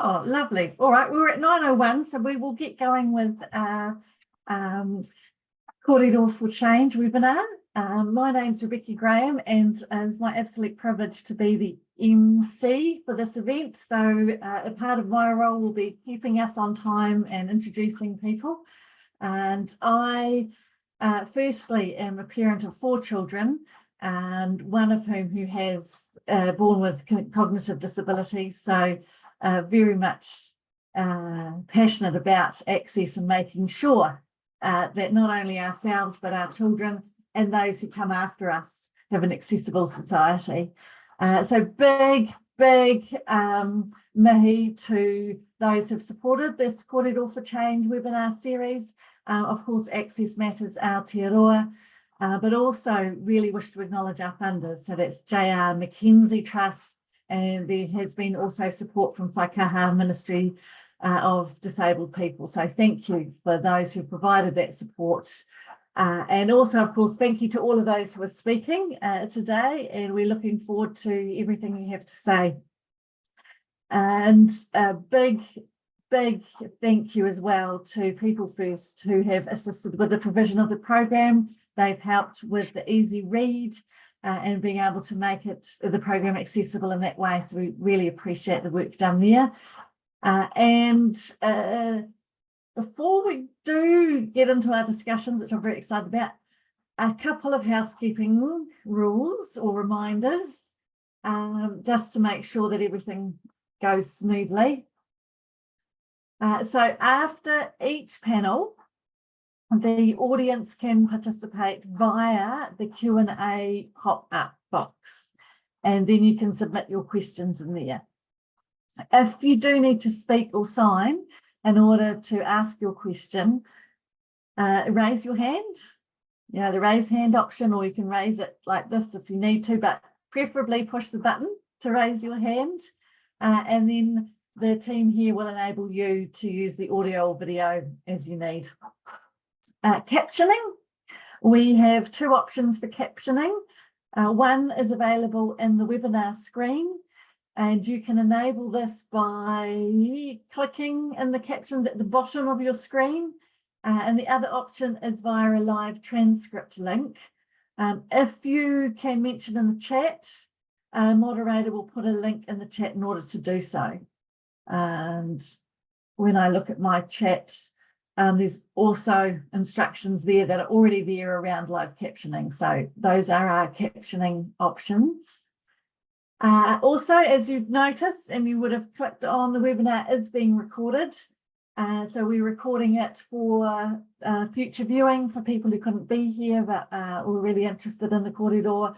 Oh, lovely. All right, we're at 9:01, so we will get going with our Kōrero for Change webinar. My name's Rebecca Graham, and it's my absolute privilege to be the MC for this event. So a part of my role will be keeping us on time and introducing people. And I firstly am a parent of 4 children, and one of whom who has born with cognitive disability. So very much passionate about access and making sure that not only ourselves but our children and those who come after us have an accessible society. So big mihi to those who've supported this Kōrero for Change webinar series. Of course, Access Matters Aotearoa, but also really wish to acknowledge our funders. So that's J.R. Mackenzie Trust, and there has been also support from Whaikaha Ministry of Disabled People. So thank you for those who provided that support. And also, of course, thank you to all of those who are speaking today, and we're looking forward to everything you have to say. And a big thank you as well to People First, who have assisted with the provision of the program. They've helped with the easy read and being able to make the program accessible in that way. So we really appreciate the work done there. Before we do get into our discussions, which I'm very excited about, a couple of housekeeping rules or reminders, just to make sure that everything goes smoothly. So after each panel, the audience can participate via the Q&A pop-up box, and then you can submit your questions in there. If you do need to speak or sign in order to ask your question, raise your hand. You know, the raise hand option, or you can raise it like this if you need to, but preferably push the button to raise your hand, and then the team here will enable you to use the audio or video as you need. Captioning, we have 2 options for captioning. One is available in the webinar screen, and you can enable this by clicking in the captions at the bottom of your screen. And the other option is via a live transcript link. If you can mention in the chat, a moderator will put a link in the chat in order to do so. And when I look at my chat, there's also instructions there that are already there around live captioning. So those are our captioning options. Also, as you've noticed, and you would have clicked on, the webinar is being recorded. So we're recording it for future viewing for people who couldn't be here but were really interested in the kōrero,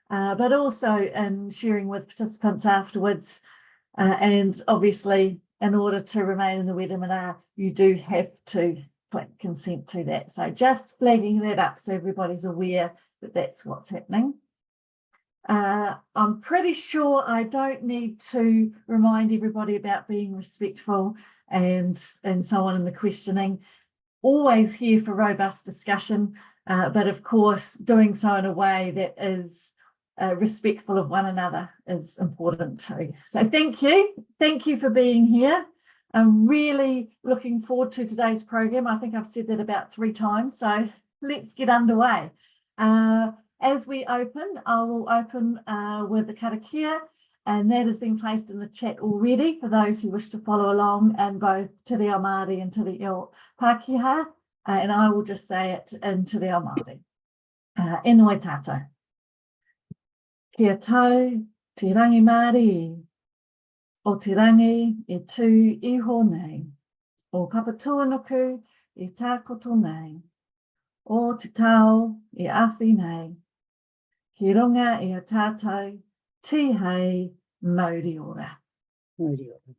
but also in sharing with participants afterwards. And obviously, in order to remain in the webinar, you do have to click consent to that. So just flagging that up so everybody's aware that that's what's happening. I'm pretty sure I don't need to remind everybody about being respectful and so on in the questioning. Always here for robust discussion, but of course doing so in a way that is respectful of one another is important too. So thank you for being here. I'm really looking forward to today's program. I think I've said that about 3 times, so let's get underway. As we open, I will open with the karakia, and that has been placed in the chat already for those who wish to follow along in both Te Reo Māori and Te Reo Pākehā, and I will just say it in Te Reo Māori. E noi tātou. Kia tau te rangi Māori, o te rangi e tū iho nei, o Papatūānuku e tākoto nei, o te tau e awhi nei, ki runga e a tātou, ti hei, mauri ora. Mauri ora.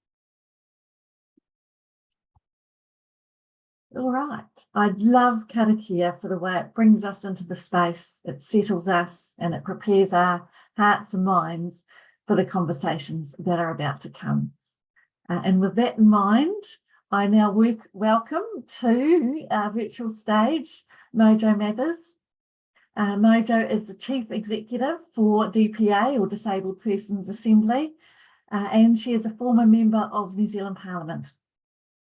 All right, I love karakia for the way it brings us into the space, it settles us, and it prepares our hearts and minds for the conversations that are about to come. And with that in mind, I now welcome to our virtual stage Mojo Mathers. Mojo is the Chief Executive for DPA, or Disabled Persons Assembly, and she is a former member of New Zealand Parliament.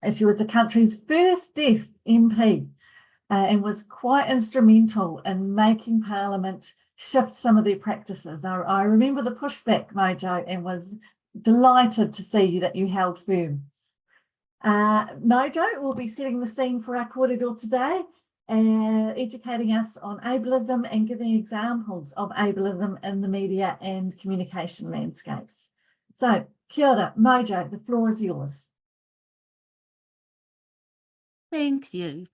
And she was the country's first deaf MP and was quite instrumental in making Parliament shift some of their practices. I remember the pushback, Mojo, and was delighted to see that you held firm. Mojo will be setting the scene for our kōrero today, educating us on ableism and giving examples of ableism in the media and communication landscapes. So, kia ora, Mojo, the floor is yours. Thank you.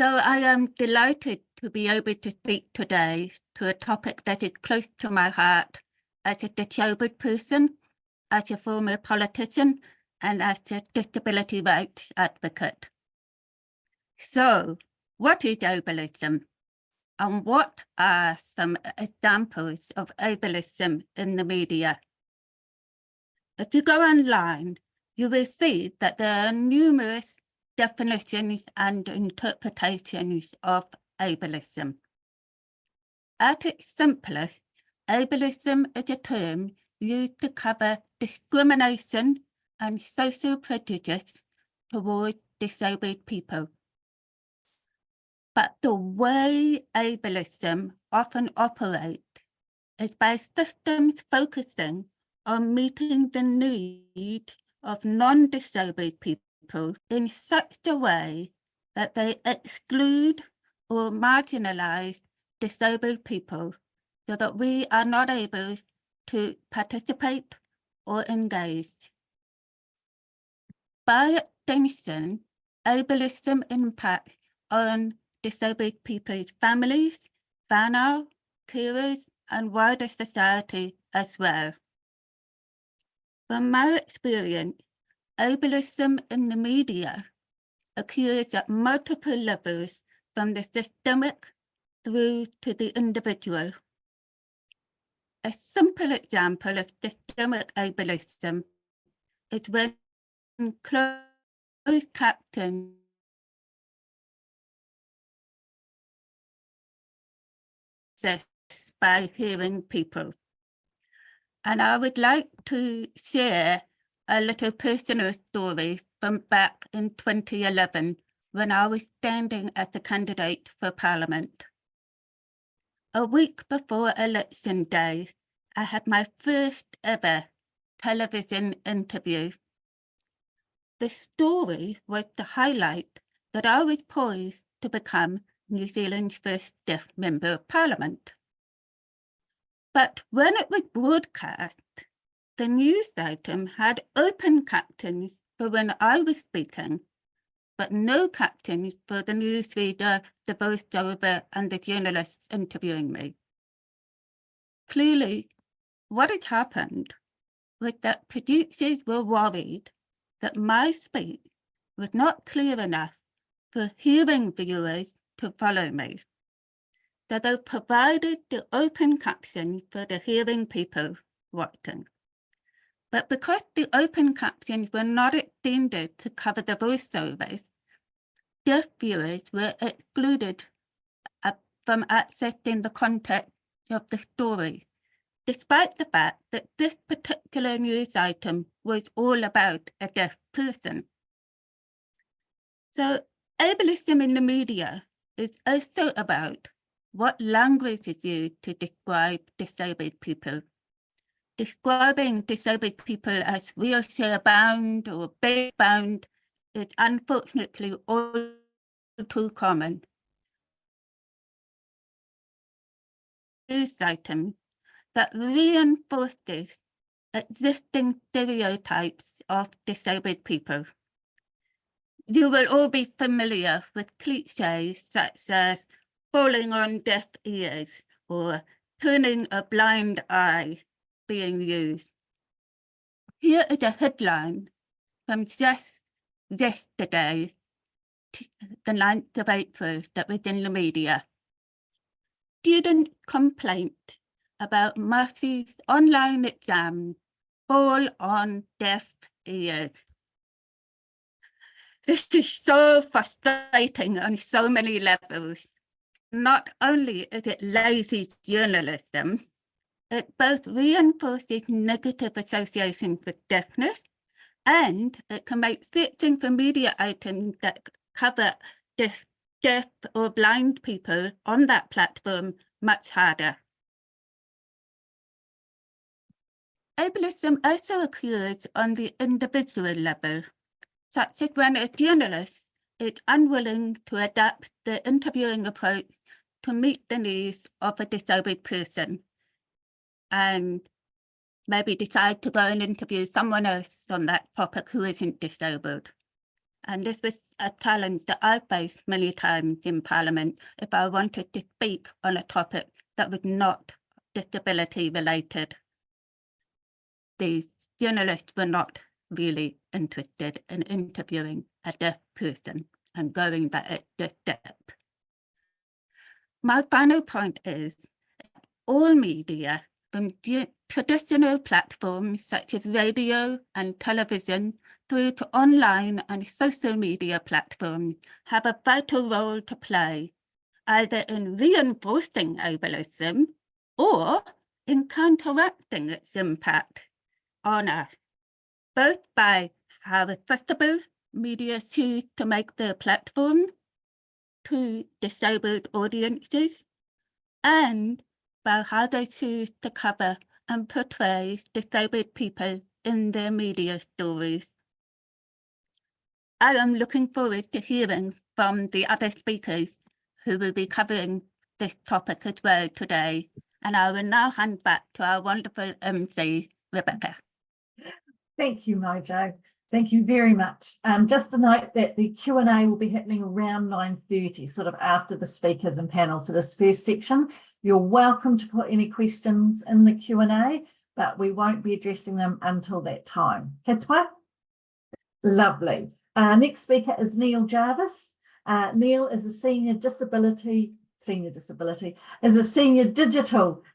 So I am delighted to be able to speak today to a topic that is close to my heart as a disabled person, as a former politician, and as a disability rights advocate. So, what is ableism? And what are some examples of ableism in the media? If you go online, you will see that there are numerous definitions and interpretations of ableism. At its simplest, ableism is a term used to cover discrimination and social prejudice towards disabled people. But the way ableism often operates is by systems focusing on meeting the needs of non-disabled people in such a way that they exclude or marginalize disabled people so that we are not able to participate or engage. By extension, ableism impacts on disabled people's families, whānau, carers, and wider society as well. From my experience, ableism in the media occurs at multiple levels, from the systemic through to the individual. A simple example of systemic ableism is when closed captions by hearing people. And I would like to share a little personal story from back in 2011 when I was standing as a candidate for Parliament. A week before election day, I had my first ever television interview. The story was to highlight that I was poised to become New Zealand's first deaf member of Parliament. But when it was broadcast, the news item had open captions for when I was speaking, but no captions for the newsreader, the voiceover, and the journalists interviewing me. Clearly, what had happened was that producers were worried that my speech was not clear enough for hearing viewers to follow me. So they provided the open caption for the hearing people watching. But because the open captions were not extended to cover the voiceovers, deaf viewers were excluded from accessing the context of the story, despite the fact that this particular news item was all about a deaf person. So ableism in the media is also about what language is used to describe disabled people. Describing disabled people as wheelchair-bound or bed-bound is unfortunately all too common. News item that reinforces existing stereotypes of disabled people. You will all be familiar with cliches such as falling on deaf ears or turning a blind eye being used. Here is a headline from just yesterday, the 9th of April, that was in the media. Student complaint about Matthew's online exam fall on deaf ears. This is so frustrating on so many levels. Not only is it lazy journalism, It both reinforces negative associations with deafness, and it can make searching for media items that cover deaf or blind people on that platform much harder. Ableism also occurs on the individual level, such as when a journalist is unwilling to adapt the interviewing approach to meet the needs of a disabled person, and maybe decide to go and interview someone else on that topic who isn't disabled. And this was a challenge that I faced many times in Parliament if I wanted to speak on a topic that was not disability related. These journalists were not really interested in interviewing a deaf person and going that extra step. My final point is all media, from traditional platforms such as radio and television through to online and social media platforms, have a vital role to play, either in reinforcing ableism or in counteracting its impact on us, both by how accessible media choose to make their platforms to disabled audiences, and by how they choose to cover and portray disabled people in their media stories. I am looking forward to hearing from the other speakers who will be covering this topic as well today, and I will now hand back to our wonderful MC, Rebecca. Thank you, Mojo. Thank you very much. Just to note that the Q&A will be happening around 9:30, sort of after the speakers and panel for this first section. You're welcome to put any questions in the Q&A, but we won't be addressing them until that time. Katua? Lovely. Next speaker is Neil Jarvis. Neil is a senior digital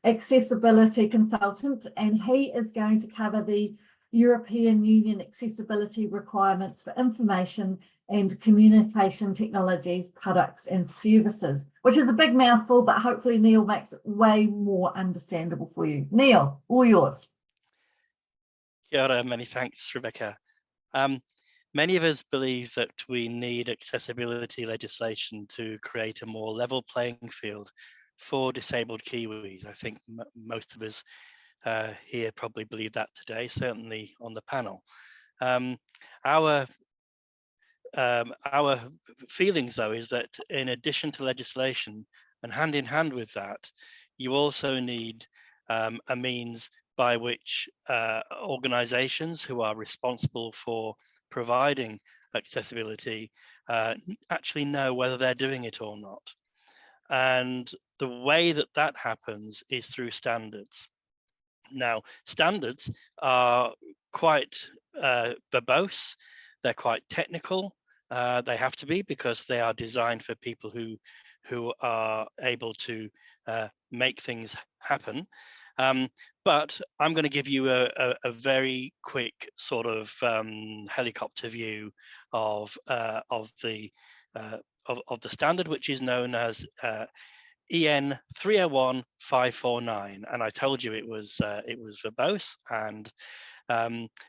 accessibility consultant, and he is going to cover the European Union accessibility requirements for information and communication technologies, products and services, which is a big mouthful, but hopefully Neil makes it way more understandable for you. Neil, all yours. Kia ora, many thanks, Rebecca. Many of us believe that we need accessibility legislation to create a more level playing field for disabled Kiwis. I think most of us here probably believe that today, certainly on the panel. Our feelings, though, is that in addition to legislation and hand in hand with that, you also need a means by which organizations who are responsible for providing accessibility actually know whether they're doing it or not. And the way that that happens is through standards. Now, standards are quite verbose, they're quite technical, they have to be because they are designed for people who are able to make things happen. But I'm going to give you a very quick sort of helicopter view of the standard, which is known as EN 301549, and I told you it was verbose, and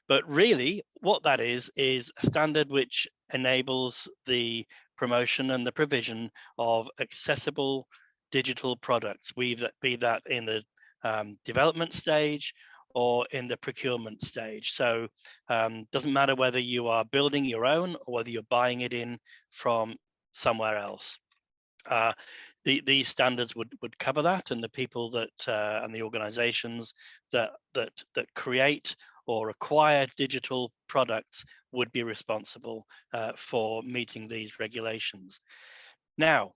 but really what that is a standard which enables the promotion and the provision of accessible digital products, be that in the development stage or in the procurement stage. So doesn't matter whether you are building your own or whether you're buying it in from somewhere else. These standards would cover that, and the people that and the organizations that create or acquire digital products would be responsible for meeting these regulations. Now,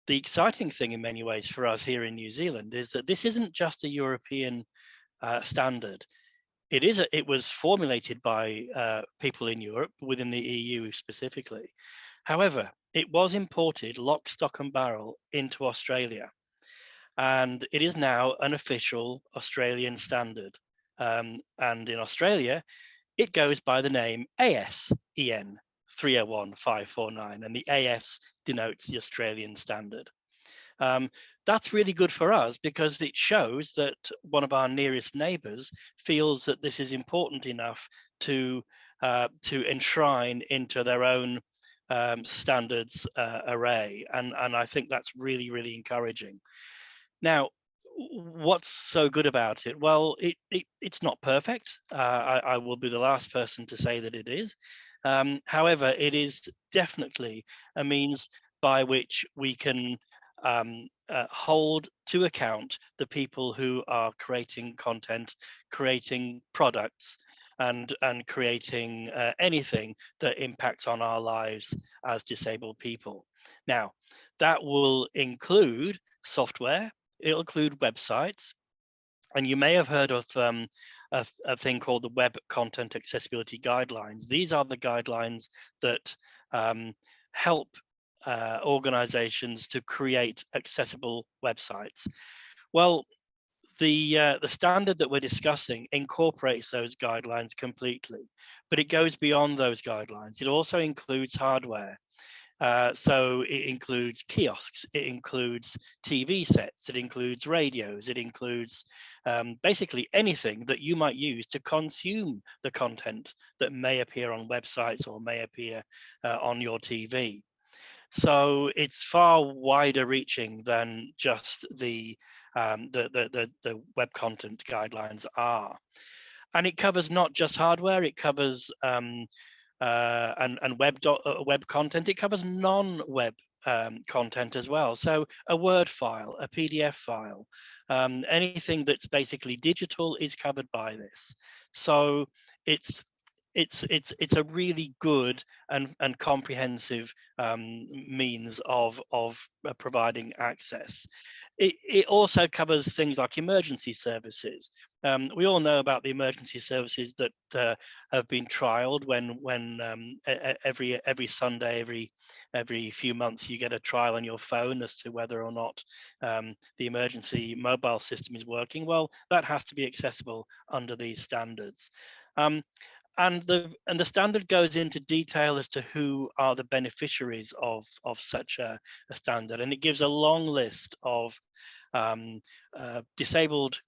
the exciting thing in many ways for us here in New Zealand is that this isn't just a European standard. It was formulated by people in Europe, within the EU specifically. However, it was imported lock, stock and barrel into Australia, and it is now an official Australian standard. And in Australia, it goes by the name AS-EN 301549, and the AS denotes the Australian standard. that's really good for us because it shows that one of our nearest neighbours feels that this is important enough to enshrine into their own standards array, and I think that's really, really encouraging. Now, what's so good about it? Well, it's not perfect. I will be the last person to say that it is. However, it is definitely a means by which we can hold to account the people who are creating content, creating products, and creating anything that impacts on our lives as disabled people. Now, that will include software, it'll include websites, and you may have heard of a thing called the Web Content Accessibility Guidelines. These are the guidelines that help organizations to create accessible websites. Well, the standard that we're discussing incorporates those guidelines completely, but it goes beyond those guidelines. It also includes hardware. So it includes kiosks, it includes TV sets, it includes radios, it includes basically anything that you might use to consume the content that may appear on websites or may appear on your TV. So it's far wider reaching than just the web content guidelines are. And it covers not just hardware, it covers and web content, it covers non-web content as well. So a Word file, a PDF file, anything that's basically digital is covered by this. So it's a really good and comprehensive means of providing access. It also covers things like emergency services. We all know about the emergency services that have been trialed when every Sunday, every few months, you get a trial on your phone as to whether or not the emergency mobile system is working. Well, that has to be accessible under these standards. And the standard goes into detail as to who are the beneficiaries of such a standard, and it gives a long list of disabled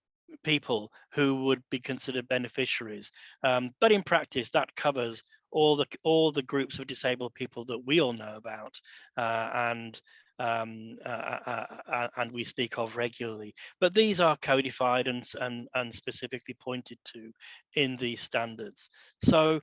people who would be considered beneficiaries. But in practice, that covers all the groups of disabled people that we all know about, and we speak of regularly. But these are codified and specifically pointed to in these standards. So,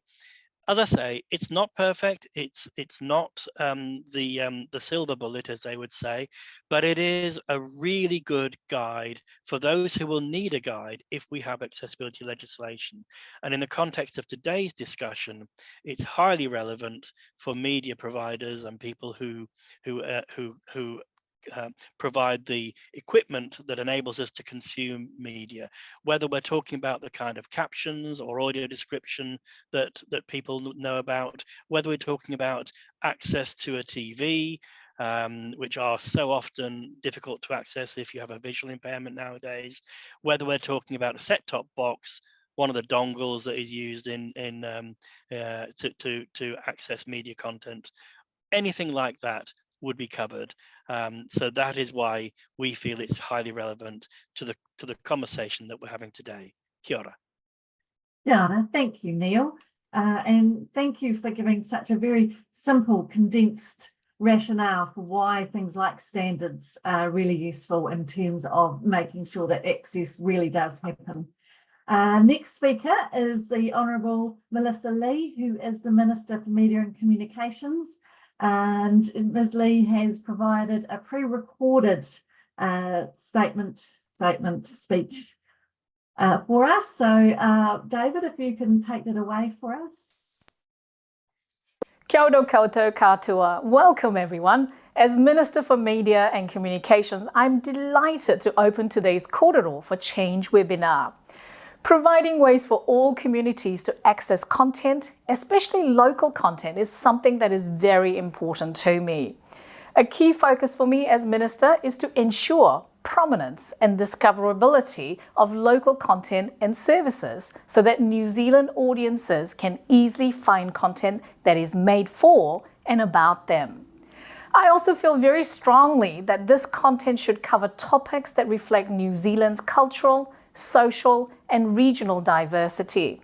as I say, it's not perfect. It's not the silver bullet, as they would say, but it is a really good guide for those who will need a guide if we have accessibility legislation. And in the context of today's discussion, it's highly relevant for media providers and people who provide the equipment that enables us to consume media, whether we're talking about the kind of captions or audio description that people know about, whether we're talking about access to a TV, which are so often difficult to access if you have a visual impairment nowadays, whether we're talking about a set-top box, one of the dongles that is used to access media content, anything like that would be covered. So that is why we feel it's highly relevant to the conversation that we're having today. Kia ora. Kia ora. Thank you, Neil. And thank you for giving such a very simple, condensed rationale for why things like standards are really useful in terms of making sure that access really does happen. Next speaker is the Honourable Melissa Lee, who is the Minister for Media and Communications. And Ms. Lee has provided a pre-recorded speech for us. So David, if you can take that away for us. Kia ora koutou katoa. Welcome everyone. As Minister for Media and Communications, I'm delighted to open today's Kōrero for Change webinar. Providing ways for all communities to access content, especially local content, is something that is very important to me. A key focus for me as Minister is to ensure prominence and discoverability of local content and services so that New Zealand audiences can easily find content that is made for and about them. I also feel very strongly that this content should cover topics that reflect New Zealand's cultural, social, and regional diversity,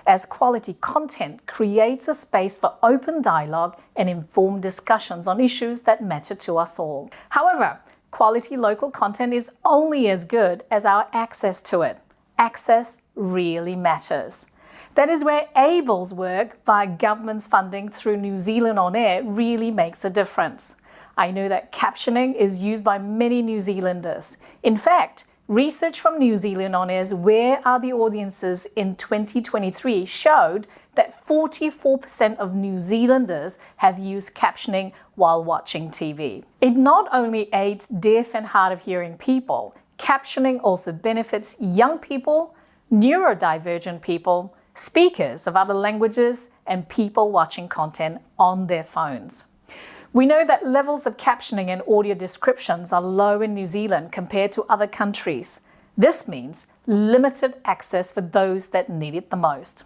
as quality content creates a space for open dialogue and informed discussions on issues that matter to us all. However, quality local content is only as good as our access to it. Access really matters. That is where ABLE's work via government's funding through New Zealand On Air really makes a difference. I know that captioning is used by many New Zealanders. In fact, research from New Zealand On Air's Where Are the Audiences in 2023 showed that 44% of New Zealanders have used captioning while watching TV. It not only aids deaf and hard of hearing people, captioning also benefits young people, neurodivergent people, speakers of other languages, and people watching content on their phones. We know that levels of captioning and audio descriptions are low in New Zealand compared to other countries. This means limited access for those that need it the most.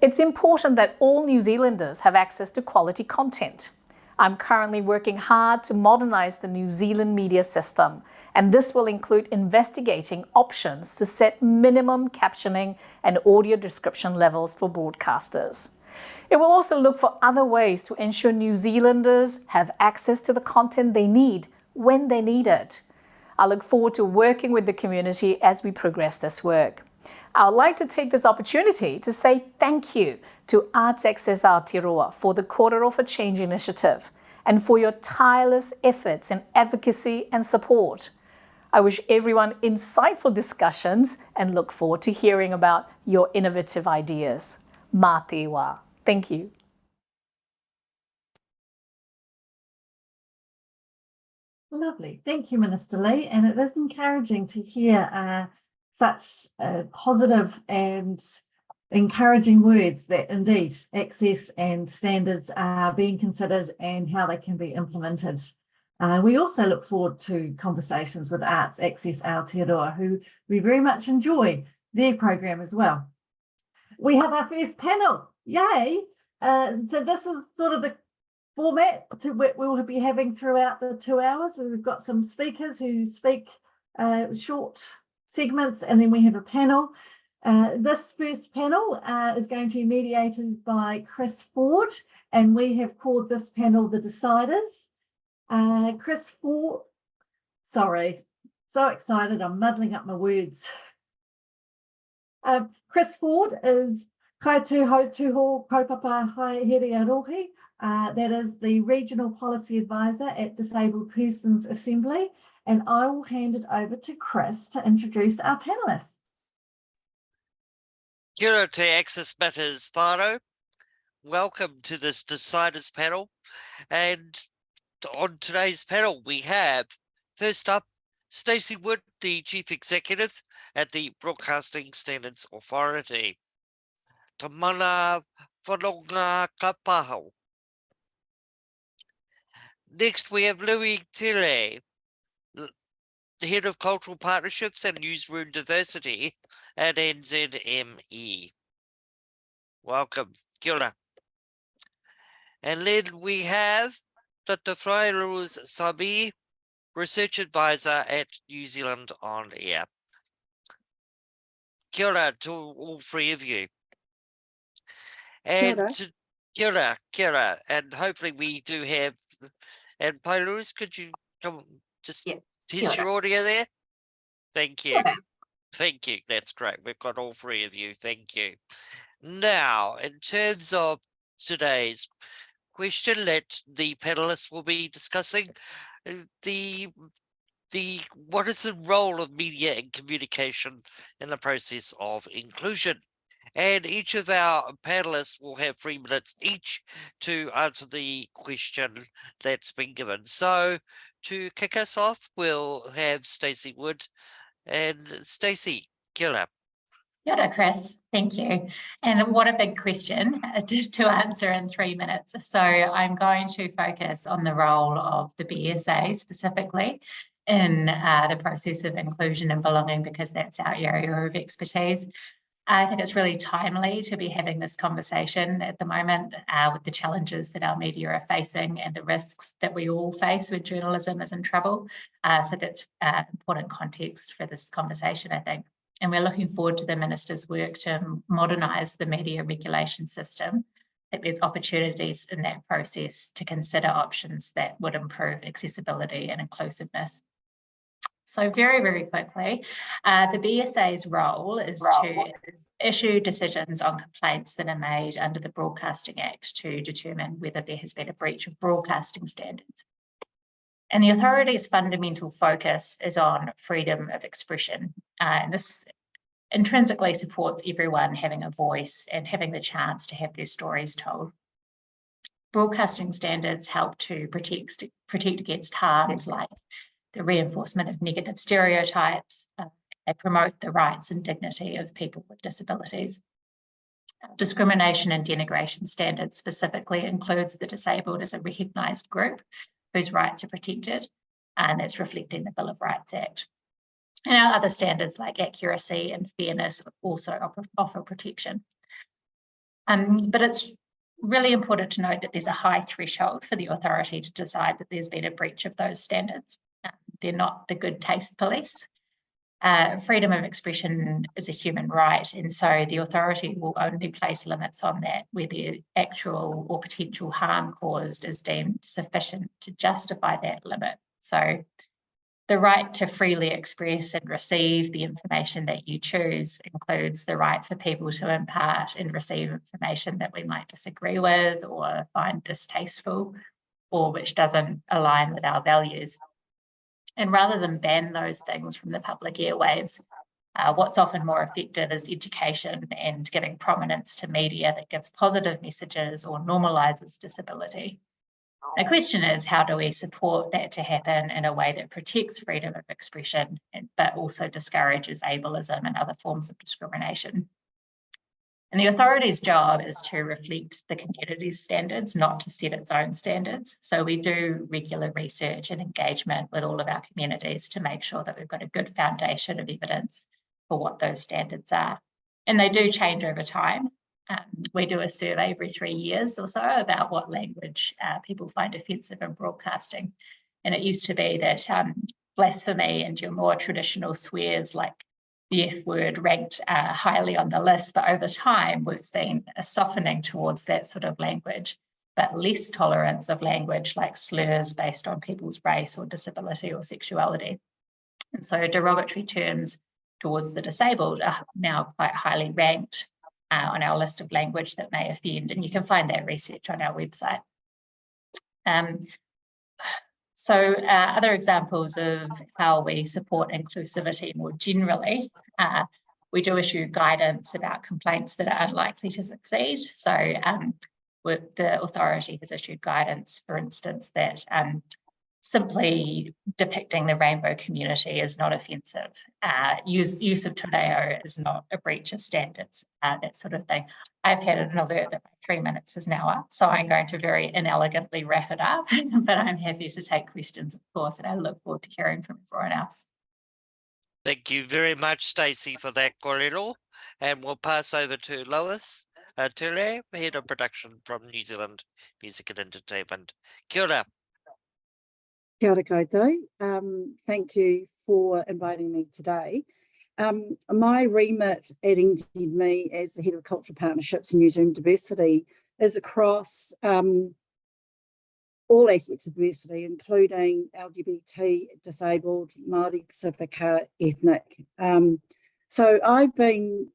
It's important that all New Zealanders have access to quality content. I'm currently working hard to modernize the New Zealand media system, and this will include investigating options to set minimum captioning and audio description levels for broadcasters. It will also look for other ways to ensure New Zealanders have access to the content they need when they need it. I look forward to working with the community as we progress this work. I would like to take this opportunity to say thank you to Arts Access Aotearoa for the Kōrero for Change initiative and for your tireless efforts in advocacy and support. I wish everyone insightful discussions and look forward to hearing about your innovative ideas. Mā te wā. Thank you. Lovely. Thank you, Minister Lee. And it is encouraging to hear such positive and encouraging words that indeed access and standards are being considered and how they can be implemented. We also look forward to conversations with Arts Access Aotearoa, who we very much enjoy their program as well. We have our first panel. Yay! So this is sort of the format to what we'll be having throughout the 2 hours, where we've got some speakers who speak short segments, and then we have a panel. This first panel is going to be mediated by Chris Ford, and we have called this panel The Deciders. Chris Ford, sorry, so excited, I'm muddling up my words. Chris Ford is Kaituho Kaupapa Haereria Rohi, that is the Regional Policy Advisor at Disabled Persons Assembly, and I will hand it over to Chris to introduce our panellists. Kia ora te Access Matters whānau. Welcome to this Deciders panel, and on today's panel we have, first up, Stacey Wood, the Chief Executive at the Broadcasting Standards Authority. Te mana whanonga ka pahau. Next we have Louis Tele, the Head of Cultural Partnerships and Newsroom Diversity at NZME. Welcome, kia ora. And then we have Dr. Fairuz Sabi, Research Advisor at New Zealand On Air. Kia ora to all three of you. And kia ora, and hopefully we do have, and Fairuz, could you come just test your audio there? Thank you. Thank you. That's great. We've got all three of you. Thank you. Now, in terms of today's question that the panelists will be discussing, what is the role of media and communication in the process of inclusion? And each of our panelists will have 3 minutes each to answer the question that's been given. So to kick us off, we'll have Stacey Wood. And Stacey, kia ora. Kia ora, Chris. Thank you. And what a big question to answer in 3 minutes. So I'm going to focus on the role of the BSA specifically in the process of inclusion and belonging, because that's our area of expertise. I think it's really timely to be having this conversation at the moment with the challenges that our media are facing and the risks that we all face when journalism is in trouble. So that's important context for this conversation, I think. And we're looking forward to the Minister's work to modernise the media regulation system. I think there's opportunities in that process to consider options that would improve accessibility and inclusiveness. So very, very quickly, the BSA's role is to issue decisions on complaints that are made under the Broadcasting Act to determine whether there has been a breach of broadcasting standards. And the authority's fundamental focus is on freedom of expression. And this intrinsically supports everyone having a voice and having the chance to have their stories told. Broadcasting standards help to protect against harms like the reinforcement of negative stereotypes. They promote the rights and dignity of people with disabilities. Discrimination and denigration standards specifically includes the disabled as a recognised group whose rights are protected, and that's reflected in the Bill of Rights Act. And our other standards like accuracy and fairness also offer protection. But it's really important to note that there's a high threshold for the authority to decide that there's been a breach of those standards. They're not the good taste police. Freedom of expression is a human right, and so the authority will only place limits on that where the actual or potential harm caused is deemed sufficient to justify that limit. So the right to freely express and receive the information that you choose includes the right for people to impart and receive information that we might disagree with or find distasteful or which doesn't align with our values. And rather than ban those things from the public airwaves, what's often more effective is education and giving prominence to media that gives positive messages or normalises disability. The question is, how do we support that to happen in a way that protects freedom of expression, but also discourages ableism and other forms of discrimination? And the authority's job is to reflect the community's standards, not to set its own standards. So we do regular research and engagement with all of our communities to make sure that we've got a good foundation of evidence for what those standards are. And they do change over time. We do a survey every 3 years or so about what language people find offensive in broadcasting. And it used to be that blasphemy and your more traditional swears like the F word ranked highly on the list, but over time we've seen a softening towards that sort of language, but less tolerance of language like slurs based on people's race or disability or sexuality. And so derogatory terms towards the disabled are now quite highly ranked on our list of language that may offend, and you can find that research on our website. So other examples of how we support inclusivity more generally, we do issue guidance about complaints that are unlikely to succeed. So the authority has issued guidance, for instance, that simply depicting the rainbow community is not offensive. Use of te reo is not a breach of standards, that sort of thing. I've had an alert that my 3 minutes is now up, so I'm going to very inelegantly wrap it up, but I'm happy to take questions, of course, and I look forward to hearing from everyone else. Thank you very much, Stacey, for that kōrero. And we'll pass over to Lois Ture, Head of Production from New Zealand Music and Entertainment. Kia ora. Kia ora koutou. Thank you for inviting me today. My remit at NZME as the Head of Cultural Partnerships and New Zealand Diversity is across all aspects of diversity, including LGBT, disabled, Māori, Pacifica, ethnic. So I've been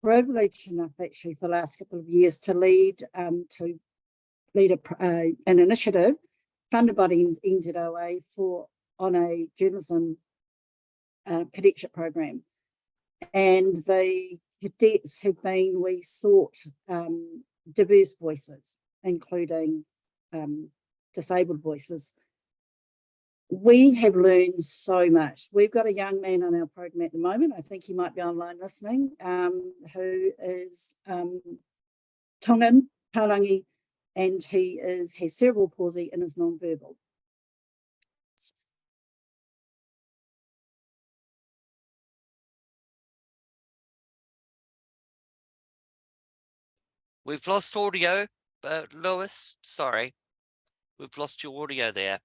privileged enough actually for the last couple of years to lead an initiative funded by the NZOA on a journalism cadetship program. And the cadets have been, we sought diverse voices, including disabled voices. We have learned so much. We've got a young man on our program at the moment, I think he might be online listening, who is Tongan, Palangi, and he has cerebral palsy and is non-verbal. We've lost audio, Lewis, sorry. We've lost your audio there.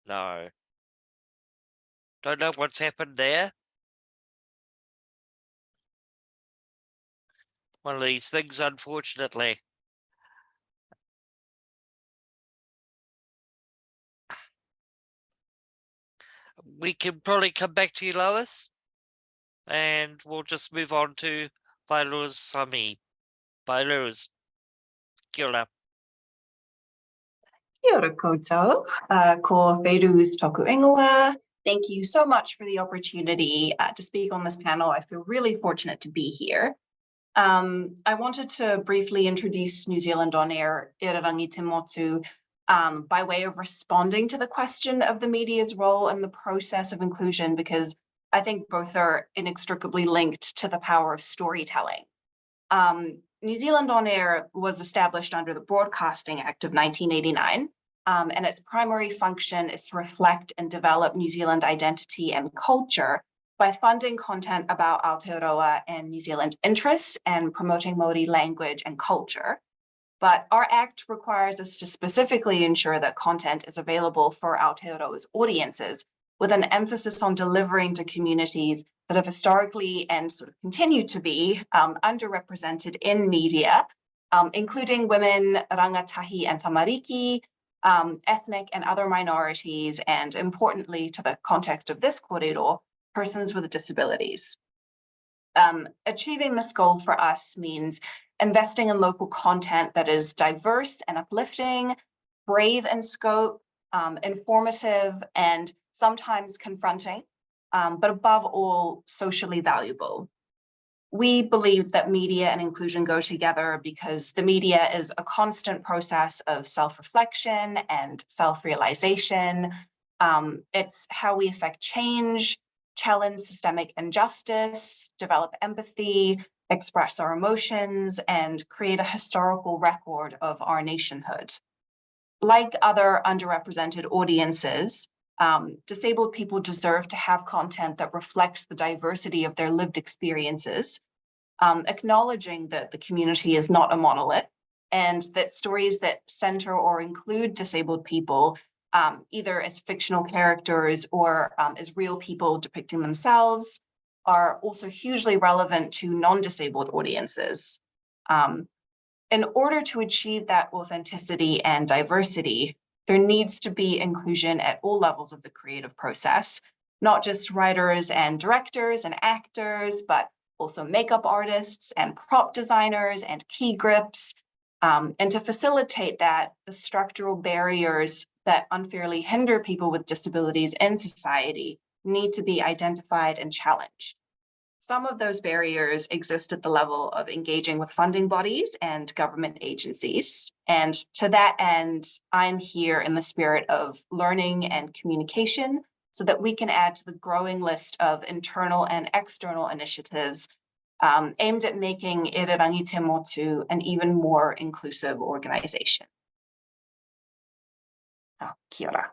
No. Don't know what's happened there. One of these things, unfortunately. We can probably come back to you, Lois, and we'll just move on to Vailo's Sami. Vailo's. Kia ora. Kia ora koutou, ko wheru toku ingoa. Thank you so much for the opportunity to speak on this panel. I feel really fortunate to be here. I wanted to briefly introduce New Zealand On Air, Irarangi Te Motu, by way of responding to the question of the media's role in the process of inclusion, because I think both are inextricably linked to the power of storytelling. New Zealand On Air was established under the Broadcasting Act of 1989, and its primary function is to reflect and develop New Zealand identity and culture by funding content about Aotearoa and New Zealand interests and promoting Māori language and culture. But our act requires us to specifically ensure that content is available for Aotearoa's audiences, with an emphasis on delivering to communities that have historically and sort of continue to be underrepresented in media, including women, rangatahi and tamariki, ethnic and other minorities, and importantly, to the context of this kōrero, persons with disabilities. Achieving this goal for us means investing in local content that is diverse and uplifting, brave in scope, informative, and sometimes confronting, but above all, socially valuable. We believe that media and inclusion go together because the media is a constant process of self-reflection and self-realization. It's how we affect change, challenge systemic injustice, develop empathy, express our emotions, and create a historical record of our nationhood. Like other underrepresented audiences, disabled people deserve to have content that reflects the diversity of their lived experiences, acknowledging that the community is not a monolith, and that stories that center or include disabled people, either as fictional characters or as real people depicting themselves, are also hugely relevant to non-disabled audiences. In order to achieve that authenticity and diversity, there needs to be inclusion at all levels of the creative process, not just writers and directors and actors, but also makeup artists and prop designers and key grips. And to facilitate that, the structural barriers that unfairly hinder people with disabilities in society need to be identified and challenged. Some of those barriers exist at the level of engaging with funding bodies and government agencies. And to that end, I'm here in the spirit of learning and communication so that we can add to the growing list of internal and external initiatives aimed at making Irarangi Te Motu an even more inclusive organization. Kia ora.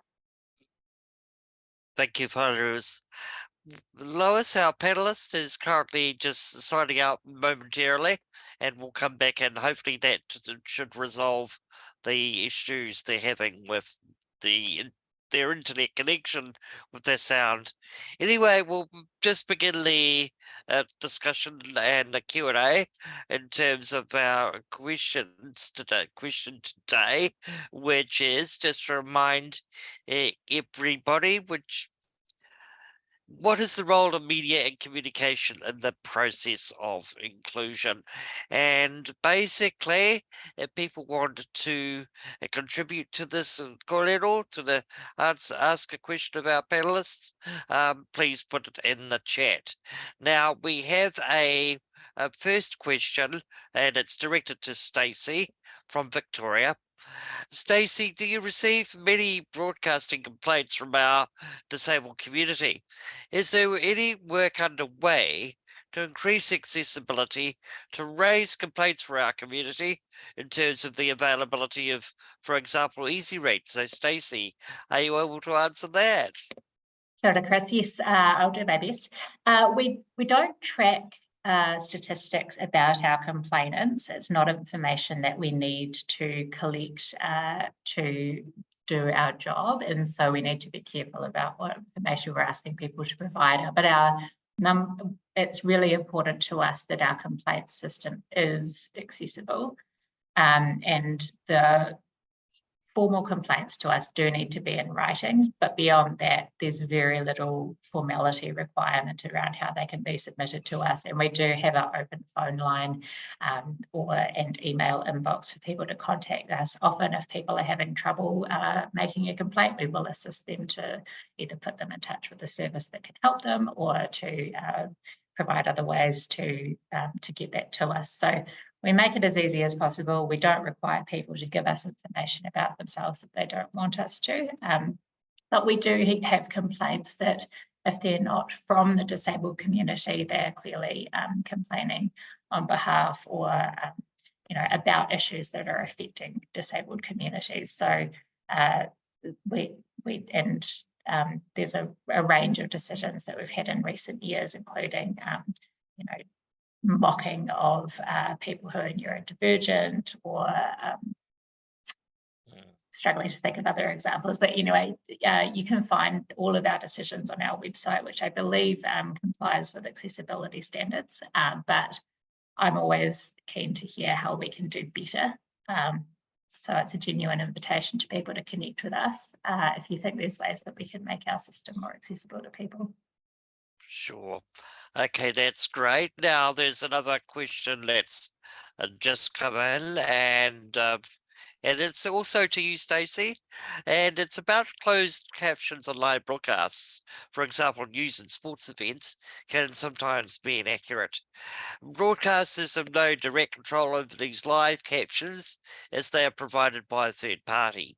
Thank you, Fairuz. Lois, our panelist, is currently just signing out momentarily, and we'll come back, and hopefully that should resolve the issues they're having with their internet connection with their sound. Anyway, we'll just begin the discussion and the Q&A in terms of our question today, which is just to remind everybody, what is the role of media and communication in the process of inclusion? And basically, if people want to contribute to this kōrero, to the ask a question of our panelists, please put it in the chat. Now, we have a first question, and it's directed to Stacey from Victoria. Stacey, do you receive many broadcasting complaints from our disabled community? Is there any work underway to increase accessibility, to raise complaints for our community in terms of the availability of, for example, Easy Read? So Stacey, are you able to answer that? Kia ora, Chris. Yes, I'll do my best. We don't track statistics about our complainants. It's not information that we need to collect to do our job, and so we need to be careful about what information we're asking people to provide. But it's really important to us that our complaint system is accessible, and the formal complaints to us do need to be in writing, but beyond that, there's very little formality requirement around how they can be submitted to us. And we do have an open phone line and email inbox for people to contact us. Often if people are having trouble making a complaint, we will assist them to either put them in touch with a service that can help them or to provide other ways to get that to us. So we make it as easy as possible. We don't require people to give us information about themselves that they don't want us to. But we do have complaints that if they're not from the disabled community, they're clearly complaining on behalf or about issues that are affecting disabled communities. So there's a range of decisions that we've had in recent years, including mocking of people who are neurodivergent or struggling to think of other examples. But anyway, you can find all of our decisions on our website, which I believe complies with accessibility standards. But I'm always keen to hear how we can do better. So it's a genuine invitation to people to connect with us if you think there's ways that we can make our system more accessible to people. Sure. Okay, that's great. Now there's another question that's just come in, and it's also to you, Stacey, and it's about closed captions on live broadcasts. For example, news and sports events can sometimes be inaccurate. Broadcasters have no direct control over these live captions as they are provided by a third party.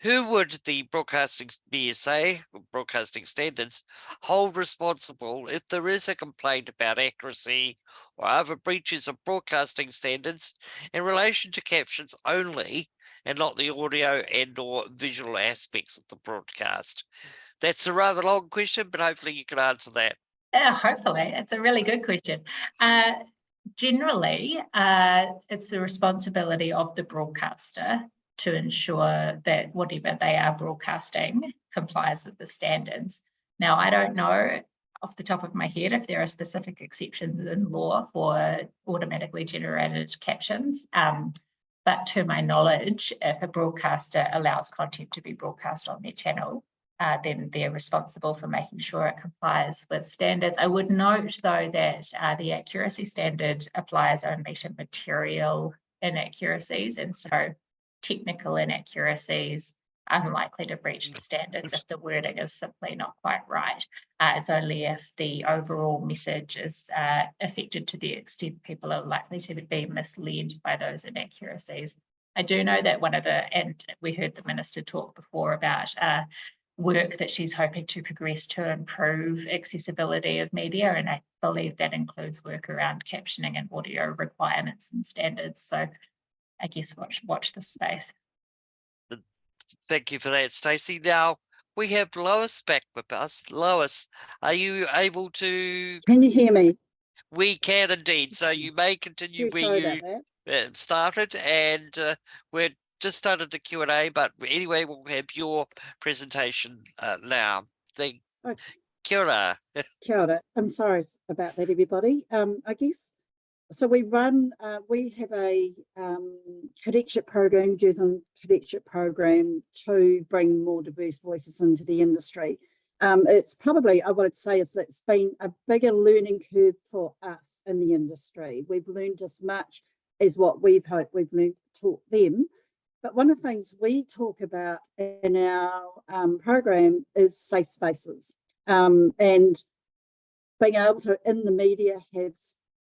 Who would the broadcasting BSA, broadcasting standards, hold responsible if there is a complaint about accuracy or other breaches of broadcasting standards in relation to captions only and not the audio and or visual aspects of the broadcast? That's a rather long question, but hopefully you can answer that. Yeah, hopefully. It's a really good question. Generally, it's the responsibility of the broadcaster to ensure that whatever they are broadcasting complies with the standards. Now, I don't know off the top of my head if there are specific exceptions in law for automatically generated captions, but to my knowledge, if a broadcaster allows content to be broadcast on their channel, then they're responsible for making sure it complies with standards. I would note, though, that the accuracy standard applies only to material inaccuracies, and so technical inaccuracies are unlikely to breach the standards if the wording is simply not quite right. It's only if the overall message is affected to the extent people are likely to be misled by those inaccuracies. I do know that and we heard the Minister talk before about work that she's hoping to progress to improve accessibility of media, and I believe that includes work around captioning and audio requirements and standards. So I guess watch this space. Thank you for that, Stacey. Now we have Lois back with us. Lois, are you able to? Can you hear me? We can indeed. So you may continue where you started, and we're just started the Q&A, but anyway, we'll have your presentation now. Okay. Kia ora. Kia ora. I'm sorry about that, everybody. I guess, so we have a cadetship program, journalism cadetship program to bring more diverse voices into the industry. It's probably, I would say, it's been a bigger learning curve for us in the industry. We've learned as much as what we've hoped we've learned, taught them. But one of the things we talk about in our program is safe spaces, and being able to, in the media, have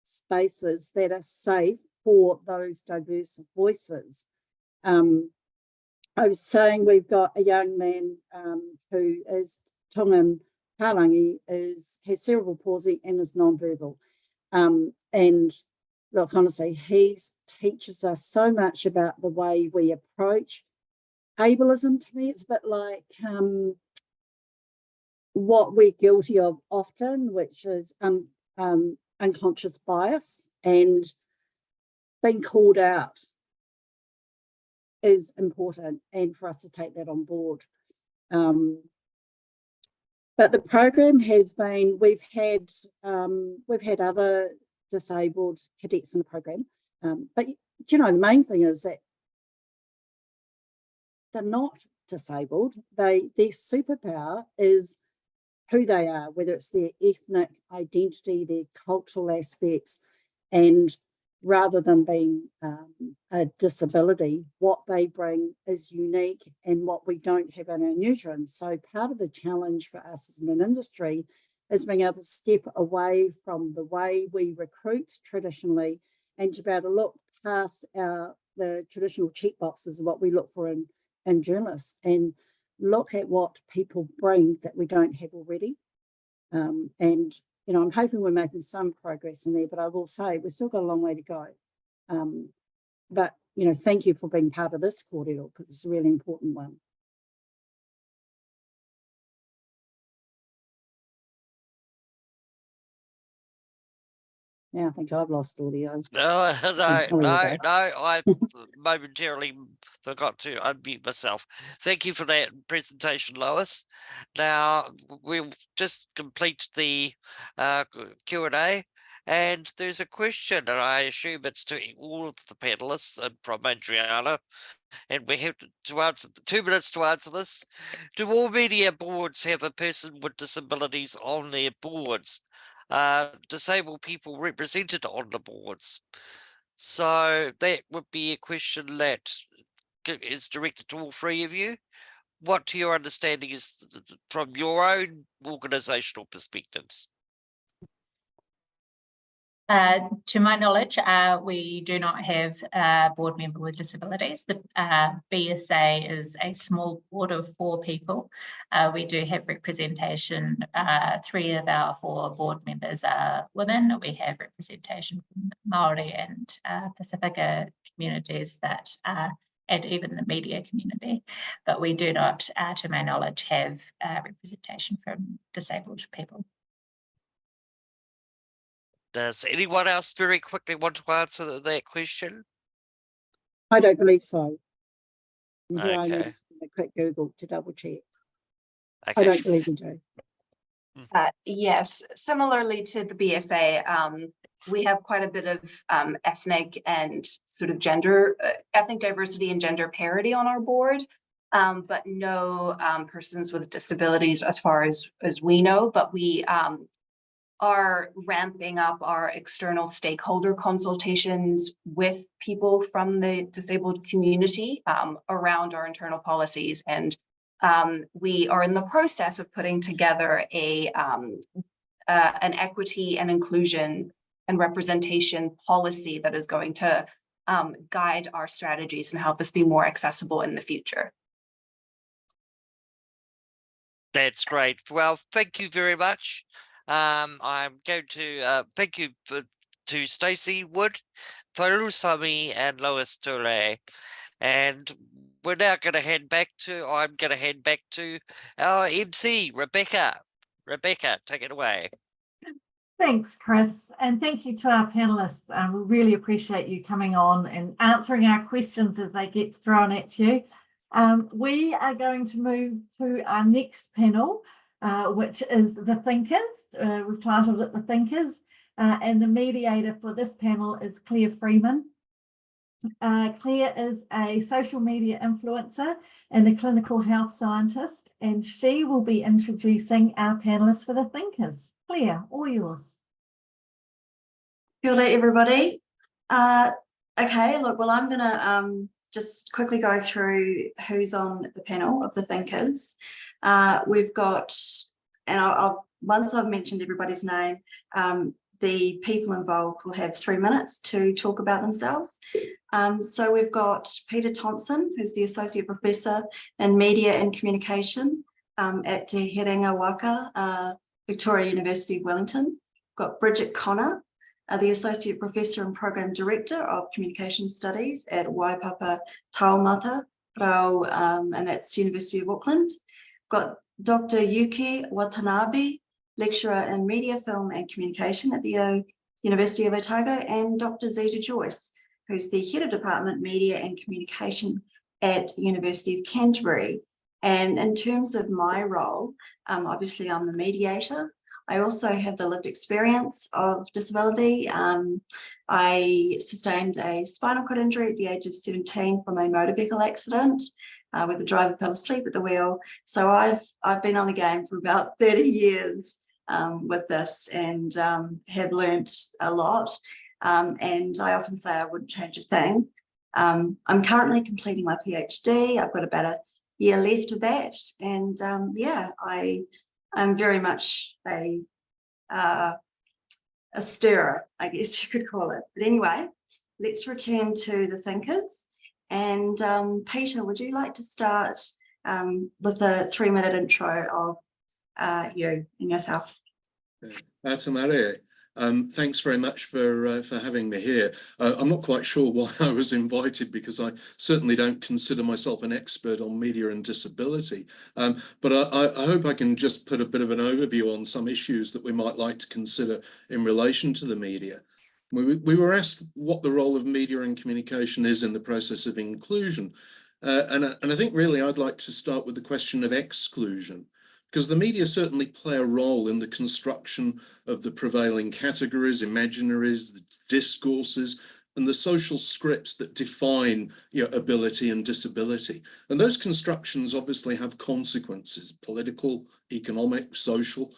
spaces that are safe for those diverse voices. I was saying we've got a young man who is Tongan Palangi, has cerebral palsy and is non-verbal. And look, honestly, he teaches us so much about the way we approach ableism. To me, it's a bit like what we're guilty of often, which is unconscious bias, and being called out is important, and for us to take that on board. But the program has been, we've had other disabled cadets in the program, but you know, the main thing is that they're not disabled. Their superpower is who they are, whether it's their ethnic identity, their cultural aspects, and rather than being a disability, what they bring is unique and what we don't have in our newsroom. So part of the challenge for us as an industry is being able to step away from the way we recruit traditionally and to be able to look past the traditional check boxes of what we look for in journalists and look at what people bring that we don't have already. And you know, I'm hoping we're making some progress in there, but I will say we've still got a long way to go. But, you know, thank you for being part of this corridor because it's a really important one. Now I think I've lost audio. No, Oh, there we go. I momentarily forgot to unmute myself. Thank you for that presentation, Lois. Now we'll just complete the Q&A, and there's a question, and I assume it's to all of the panelists from Adriana, and we have to answer 2 minutes to answer this. Do all media boards have a person with disabilities on their boards? Disabled people represented on the boards? So that would be a question that is directed to all three of you. What, to your understanding, is from your own organisational perspectives? To my knowledge, we do not have a board member with disabilities. The BSA is a small board of 4 people. We do have representation. 3 of our 4 board members are women. We have representation from Māori and Pacifica communities, and even the media community. But we do not, to my knowledge, have representation from disabled people. Does anyone else very quickly want to answer that question? I don't believe so. Okay. I need a quick Google to double check. Okay. I don't believe we do. Yes, similarly to the BSA, we have quite a bit of ethnic and sort of ethnic diversity and gender parity on our board, but no persons with disabilities as far as we know. But we are ramping up our external stakeholder consultations with people from the disabled community around our internal policies. And we are in the process of putting together an equity and inclusion and representation policy that is going to guide our strategies and help us be more accessible in the future. That's great. Well, thank you very much. I'm going to thank you to Stacey Wood, Taurusami, and Lois Tule. And we're now going to I'm going to hand back to our MC, Rebecca. Rebecca, take it away. Thanks, Chris. And thank you to our panelists. We really appreciate you coming on and answering our questions as they get thrown at you. We are going to move to our next panel, which is The Thinkers. We've titled it The Thinkers, and the mediator for this panel is Claire Freeman. Claire is a social media influencer and a clinical health scientist, and she will be introducing our panelists for The Thinkers. Claire, all yours. Kia ora, everybody. Okay, look, well, I'm going to just quickly go through who's on the panel of The Thinkers. We've got, and once I've mentioned everybody's name, the people involved will have 3 minutes to talk about themselves. So we've got Peter Thompson, who's the Associate Professor in Media and Communication at Te Herenga Waka, Victoria University of Wellington. We've got Bridget Connor, the Associate Professor and Program Director of Communication Studies at Waipapa Taumata Rau, and that's University of Auckland. We've got Dr. Yuki Watanabe, lecturer in media, film and communication at the University of Otago, and Dr. Zita Joyce, who's the head of department media and communication at University of Canterbury. And in terms of my role, obviously I'm the mediator. I also have the lived experience of disability. I sustained a spinal cord injury at the age of 17 from a motor vehicle accident where the driver fell asleep at the wheel. So I've been on the game for about 30 years with this, and have learnt a lot. And I often say I wouldn't change a thing. I'm currently completing my PhD. I've got about a year left of that. And yeah, I'm very much a stirrer, I guess you could call it. But anyway, let's return to the thinkers. And Peter, would you like to start with a 3-minute intro of you and yourself? Atamare. Thanks very much for having me here. I'm not quite sure why I was invited, because I certainly don't consider myself an expert on media and disability. But I hope I can just put a bit of an overview on some issues that we might like to consider in relation to the media. We were asked what the role of media and communication is in the process of inclusion. And I think really I'd like to start with the question of exclusion, because the media certainly play a role in the construction of the prevailing categories, imaginaries, the discourses, and the social scripts that define ability and disability. And those constructions obviously have consequences: political, economic, social.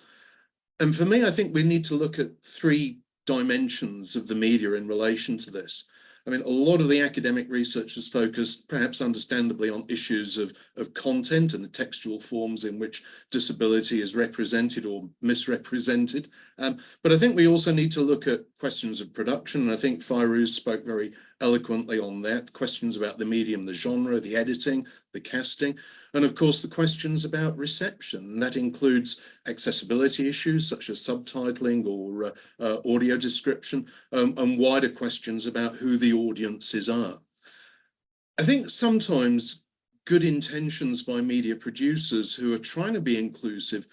And for me, I think we need to look at 3 dimensions of the media in relation to this. I mean, a lot of the academic research has focused, perhaps understandably, on issues of content and the textual forms in which disability is represented or misrepresented. But I think we also need to look at questions of production. And I think Fairuz spoke very eloquently on that. Questions about the medium, the genre, the editing, the casting, and of course the questions about reception. And that includes accessibility issues such as subtitling or audio description, and wider questions about who the audiences are. I think sometimes good intentions by media producers who are trying to be inclusive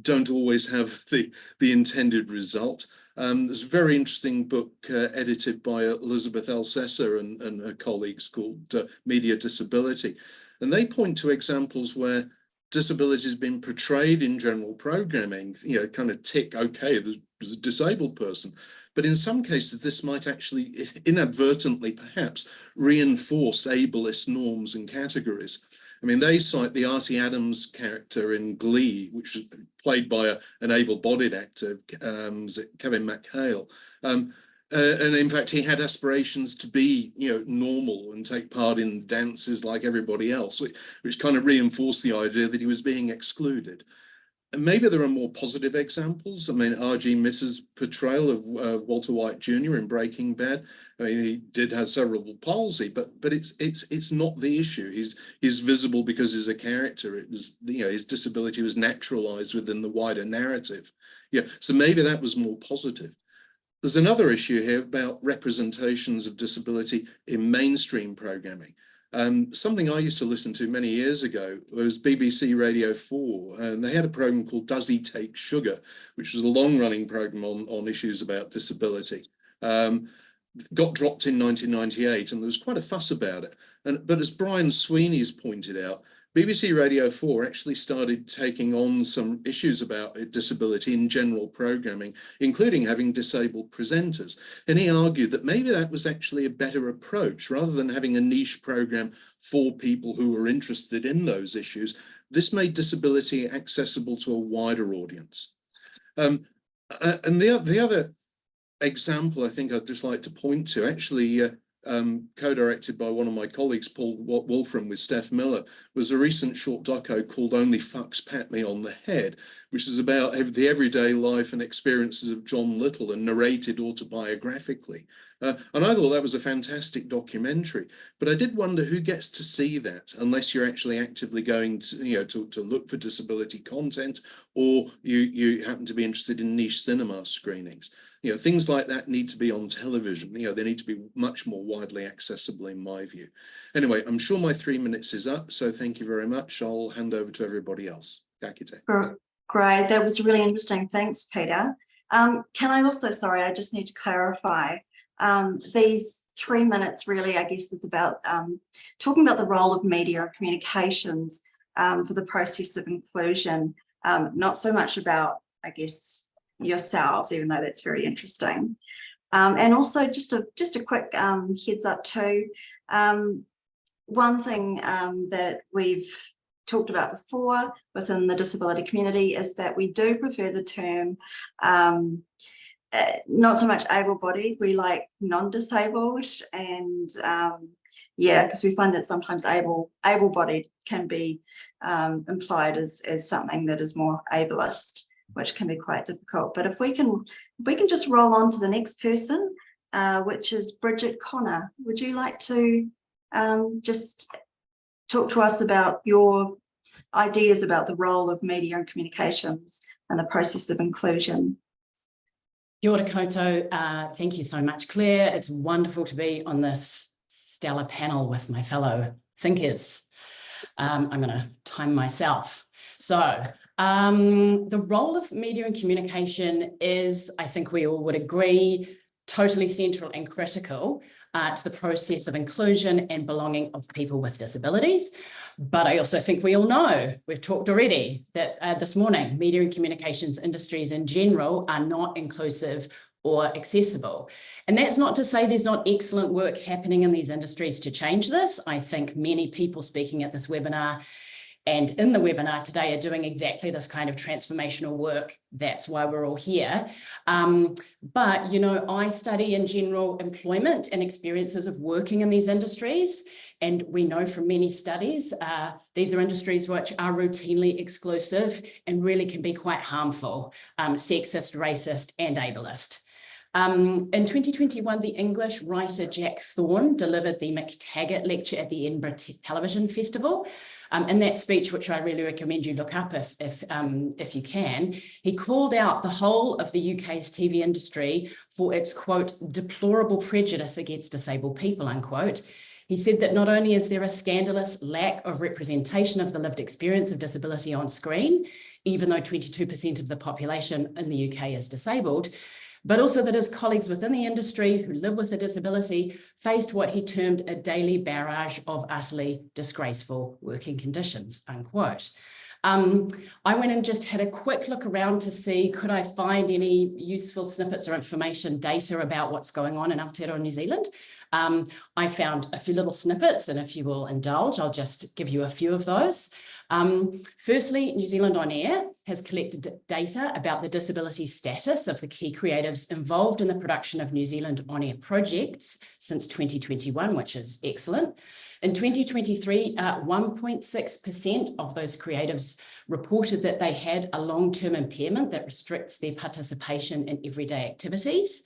don't always have the intended result. There's a very interesting book edited by Elizabeth Elsesser and her colleagues called Media Disability. And they point to examples where disability has been portrayed in general programming, kind of tick, okay, there's a disabled person. But in some cases, this might actually inadvertently, perhaps, reinforce ableist norms and categories. I mean, they cite the Artie Adams character in Glee, which was played by an able-bodied actor, Kevin McHale. And in fact, he had aspirations to be, normal and take part in dances like everybody else, which kind of reinforced the idea that he was being excluded. And maybe there are more positive examples. I mean, R.G. Mitter's portrayal of Walter White Jr. in Breaking Bad. I mean, he did have cerebral palsy, but it's not the issue. He's visible because he's a character. It was, his disability was naturalized within the wider narrative. Yeah, so maybe that was more positive. There's another issue here about representations of disability in mainstream programming. Something I used to listen to many years ago was BBC Radio 4, and they had a program called Does He Take Sugar, which was a long-running program on issues about disability. Got dropped in 1998, and there was quite a fuss about it. But as Brian Sweeney's pointed out, BBC Radio 4 actually started taking on some issues about disability in general programming, including having disabled presenters. And he argued that maybe that was actually a better approach. Rather than having a niche program for people who were interested in those issues, this made disability accessible to a wider audience. And the other example I think I'd just like to point to, actually co-directed by one of my colleagues, Paul Wolfram, with Steph Miller, was a recent short doco called Only Fucks Pat Me on the Head, which is about the everyday life and experiences of John Little and narrated autobiographically. And I thought that was a fantastic documentary, but I did wonder who gets to see that unless you're actually actively going to, to look for disability content, or you happen to be interested in niche cinema screenings. Things like that need to be on television. They need to be much more widely accessible, in my view. Anyway, I'm sure my 3 minutes is up, so thank you very much. I'll hand over to everybody else. Kia kite. Great, that was really interesting. Thanks, Peter. Can I also, sorry, I just need to clarify. These 3 minutes really, I guess, is about talking about the role of media and communications for the process of inclusion, not so much about, I guess, yourselves, even though that's very interesting. And also just a quick heads up too. One thing that we've talked about before within the disability community is that we do prefer the term not so much able-bodied, we like non-disabled, and yeah, because we find that sometimes able-bodied can be implied as something that is more ableist, which can be quite difficult. But if we can just roll on to the next person, which is Bridget Connor. Would you like to just talk to us about your ideas about the role of media and communications and the process of inclusion? Kia ora koutou. Thank you so much, Claire. It's wonderful to be on this stellar panel with my fellow thinkers. I'm going to time myself. So the role of media and communication is, I think we all would agree, totally central and critical to the process of inclusion and belonging of people with disabilities. But I also think we all know, we've talked already, that this morning, media and communications industries in general are not inclusive or accessible. And that's not to say there's not excellent work happening in these industries to change this. I think many people speaking at this webinar and in the webinar today are doing exactly this kind of transformational work. That's why we're all here. But, you know, I study in general employment and experiences of working in these industries. And we know from many studies, these are industries which are routinely exclusive and really can be quite harmful, sexist, racist, and ableist. In 2021, the English writer Jack Thorne delivered the McTaggart Lecture at the Edinburgh Television Festival. In that speech, which I really recommend you look up if you can, he called out the whole of the UK's TV industry for its, quote, deplorable prejudice against disabled people, unquote. He said that not only is there a scandalous lack of representation of the lived experience of disability on screen, even though 22% of the population in the UK is disabled, but also that his colleagues within the industry who live with a disability faced what he termed a daily barrage of utterly disgraceful working conditions, unquote. I went and just had a quick look around to see, could I find any useful snippets or information, data about what's going on in Aotearoa, New Zealand. I found a few little snippets, and if you will indulge, I'll just give you a few of those. Firstly, New Zealand On Air has collected data about the disability status of the key creatives involved in the production of New Zealand On Air projects since 2021, which is excellent. In 2023, 1.6% of those creatives reported that they had a long-term impairment that restricts their participation in everyday activities.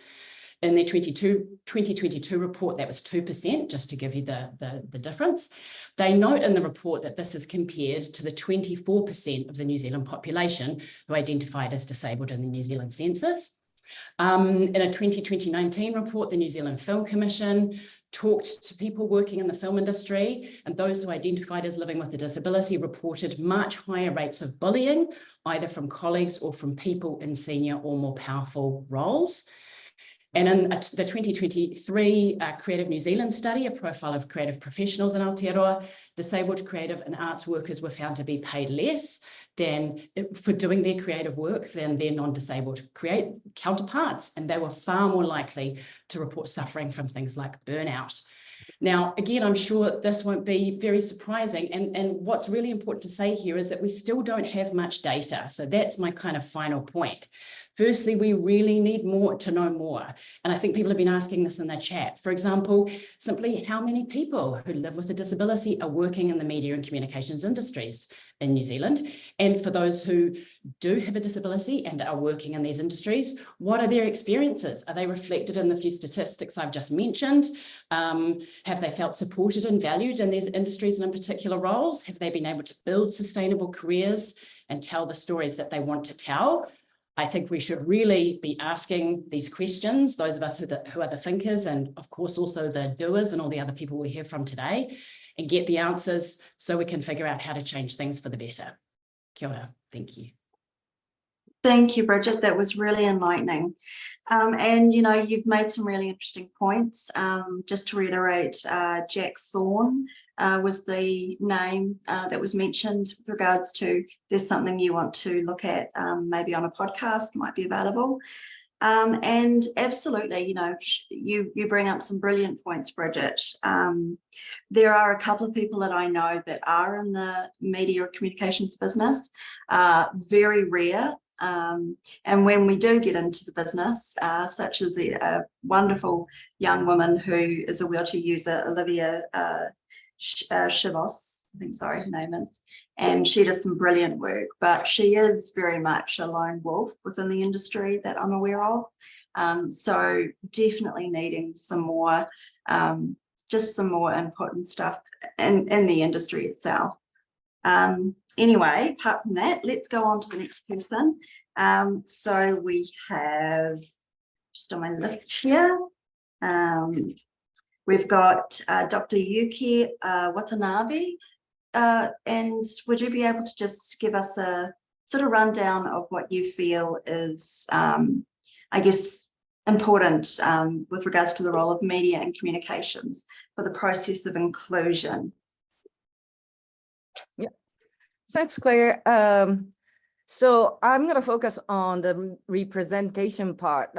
In their 2022 report, that was 2%, just to give you the difference. They note in the report that this is compared to the 24% of the New Zealand population who identified as disabled in the New Zealand census. In a 2019 report, the New Zealand Film Commission talked to people working in the film industry, and those who identified as living with a disability reported much higher rates of bullying, either from colleagues or from people in senior or more powerful roles. And in the 2023 Creative New Zealand study, a profile of creative professionals in Aotearoa, disabled creative and arts workers were found to be paid less for doing their creative work than their non-disabled counterparts, and they were far more likely to report suffering from things like burnout. Now, again, I'm sure this won't be very surprising, and what's really important to say here is that we still don't have much data, so that's my kind of final point. Firstly, we really need to know more. And I think people have been asking this in the chat. For example, simply how many people who live with a disability are working in the media and communications industries in New Zealand? And for those who do have a disability and are working in these industries, what are their experiences? Are they reflected in the few statistics I've just mentioned? Have they felt supported and valued in these industries and in particular roles? Have they been able to build sustainable careers and tell the stories that they want to tell? I think we should really be asking these questions, those of us who are the thinkers, and of course also the doers and all the other people we hear from today, and get the answers so we can figure out how to change things for the better. Kia ora. Thank you. Thank you, Bridget. That was really enlightening. And, you know, you've made some really interesting points. Just to reiterate, Jack Thorne was the name that was mentioned with regards to there's something you want to look at, maybe on a podcast might be available. And absolutely, you know, you bring up some brilliant points, Bridget. There are a couple of people that I know that are in the media or communications business, very rare. And when we do get into the business, such as a wonderful young woman who is a wheelchair user, Olivia Chivos, I think, sorry, her name is, and she does some brilliant work, but she is very much a lone wolf within the industry that I'm aware of. So definitely needing some more, just some more input and stuff in the industry itself. Anyway, apart from that, let's go on to the next person. So we have, just on my list here, we've got Dr. Yuki Watanabe. And would you be able to just give us a sort of rundown of what you feel is, I guess, important with regards to the role of media and communications for the process of inclusion? Yeah, thanks, Claire. So I'm going to focus on the representation part.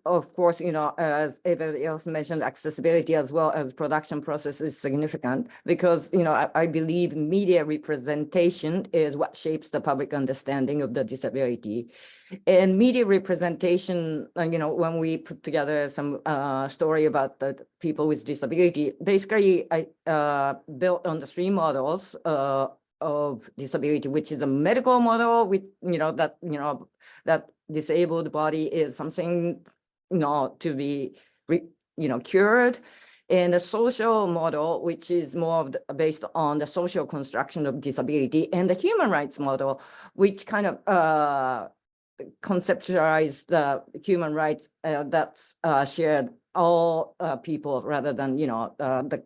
Of course, you know, as everybody else mentioned, accessibility as well as production process is significant because, you know, I believe media representation is what shapes the public understanding of the disability. And media representation, you know, when we put together some story about the people with disability, basically I built on the 3 models of disability, which is a medical model with, that disabled body is something, to be, cured. And the social model, which is more of based on the social construction of disability, and the human rights model, which kind of conceptualize the human rights that's shared all people rather than, the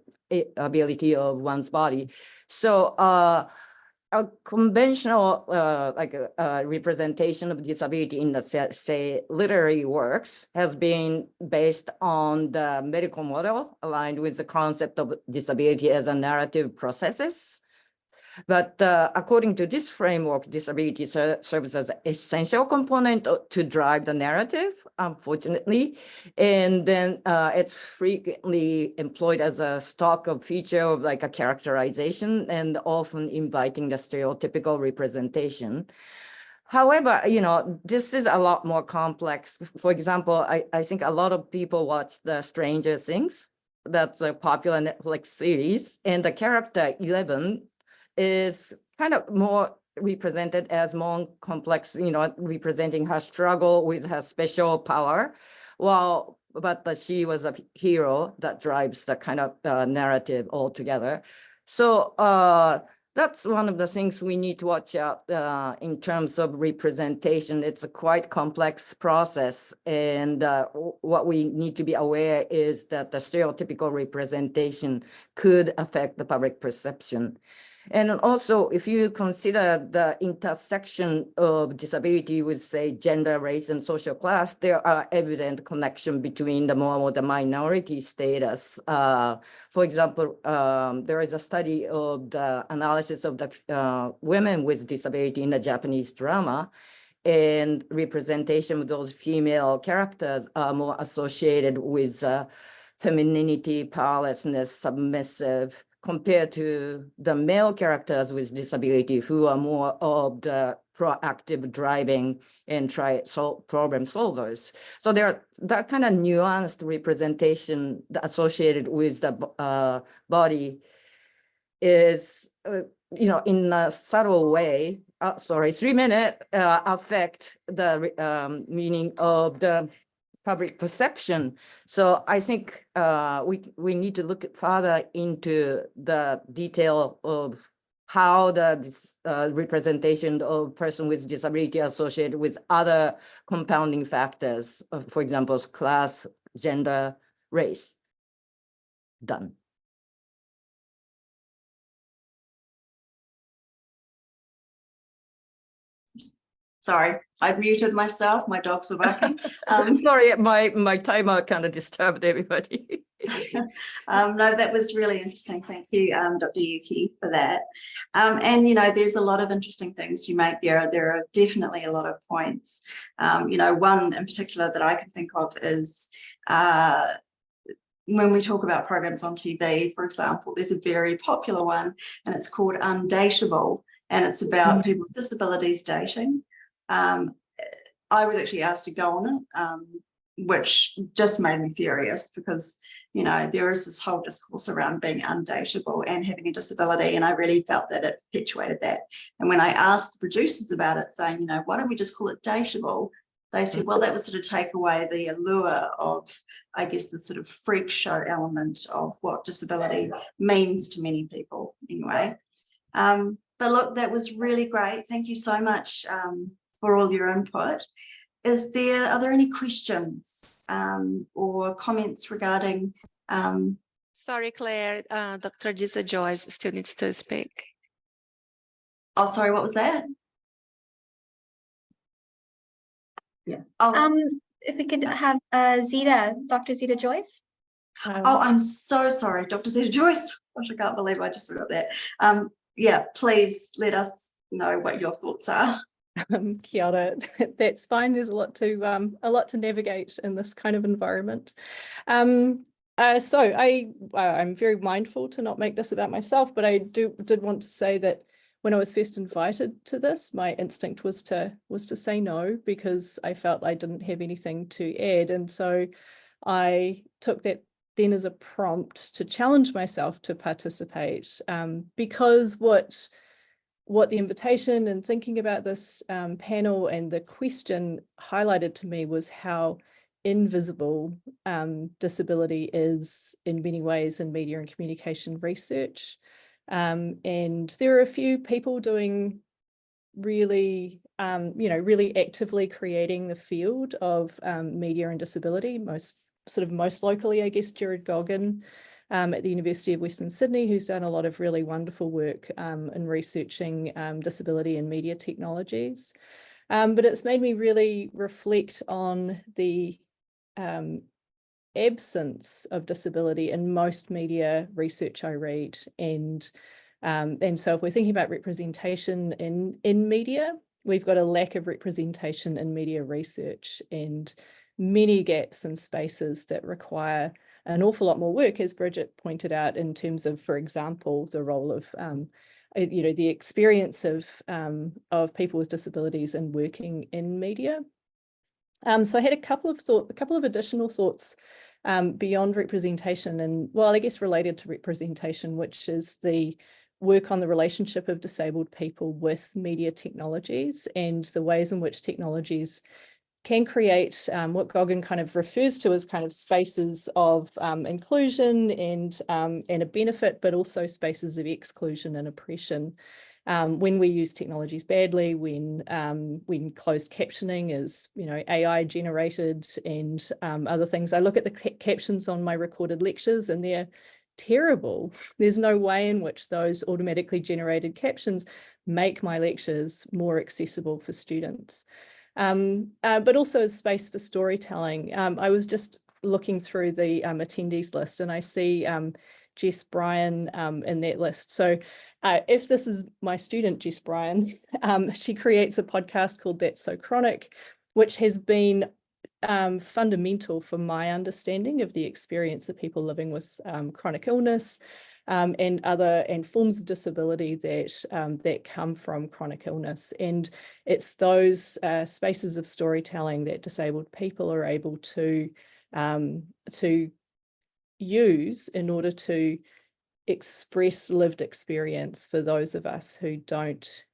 ability of one's body. So a conventional representation of disability in the say literary works has been based on the medical model aligned with the concept of disability as a narrative processes. But according to this framework, disability serves as an essential component to drive the narrative, unfortunately. And then it's frequently employed as a stock of feature of like a characterization and often inviting the stereotypical representation. However, this is a lot more complex. For example, I think a lot of people watch the Stranger Things. That's a popular Netflix series. And the character 11 is kind of more represented as more complex, representing her struggle with her special power, but she was a hero that drives the kind of narrative altogether. So that's one of the things we need to watch out in terms of representation. It's a quite complex process. And what we need to be aware is that the stereotypical representation could affect the public perception. And also, if you consider the intersection of disability with, say, gender, race, and social class, there are evident connection between the more or the minority status. For example, there is a study of the analysis of the women with disability in the Japanese drama, and representation of those female characters are more associated with femininity, powerlessness, submissive, compared to the male characters with disability who are more of the proactive driving and problem solvers. So there are that kind of nuanced representation associated with the body is, in a subtle way, 3 minutes, affect the meaning of the public perception. So I think we need to look further into the detail of how this representation of person with disability associated with other compounding factors, for example, class, gender, race. Done. Sorry, I've muted myself. My dogs are barking. Sorry, my timer kind of disturbed everybody. No, that was really interesting. Thank you, Dr. Yuki, for that. And, there's a lot of interesting things you make there. There are definitely a lot of points. One in particular that I can think of is when we talk about programs on TV, for example, there's a very popular one and it's called Undateable, and it's about people with disabilities dating. I was actually asked to go on it, which just made me furious because, there is this whole discourse around being undateable and having a disability, and I really felt that it perpetuated that. And when I asked the producers about it, saying, why don't we just call it dateable? They said, well, that would sort of take away the allure of, I guess, the sort of freak show element of what disability means to many people anyway. But look, that was really great. Thank you so much for all your input. Are there any questions or comments regarding? Sorry, Claire, Dr. Gisa Joyce still needs to speak. Oh, sorry, what was that? Yeah. Oh, If we could have Dr. Zita Joyce. I'm so sorry, Dr. Zita Joyce. Gosh, I can't believe I just forgot that. Yeah, please let us know what your thoughts are. Kia ora. That's fine. There's a lot to navigate in this kind of environment. So I'm very mindful to not make this about myself, but I did want to say that when I was first invited to this, my instinct was to say no, because I felt I didn't have anything to add. And so I took that then as a prompt to challenge myself to participate, because what the invitation and thinking about this panel and the question highlighted to me was how invisible disability is in many ways in media and communication research. And there are a few people doing really, really actively creating the field of media and disability, most locally, I guess, Jared Goggin at the University of Western Sydney, who's done a lot of really wonderful work in researching disability and media technologies. But it's made me really reflect on the absence of disability in most media research I read. And so if we're thinking about representation in media, we've got a lack of representation in media research and many gaps and spaces that require an awful lot more work, as Bridget pointed out, in terms of, for example, the role of the experience of people with disabilities and working in media. So I had a couple of additional thoughts beyond representation, and I guess related to representation, which is the work on the relationship of disabled people with media technologies and the ways in which technologies can create what Goggin kind of refers to as kind of spaces of inclusion and a benefit, but also spaces of exclusion and oppression. When we use technologies badly, when closed captioning is, AI generated and other things. I look at the captions on my recorded lectures and they're terrible. There's no way in which those automatically generated captions make my lectures more accessible for students. But also as space for storytelling. I was just looking through the attendees list and I see Jess Bryan in that list. So if this is my student, Jess Bryan, she creates a podcast called That's So Chronic, which has been fundamental for my understanding of the experience of people living with chronic illness and forms of disability that come from chronic illness. And it's those spaces of storytelling that disabled people are able to use in order to express lived experience for those of us who don't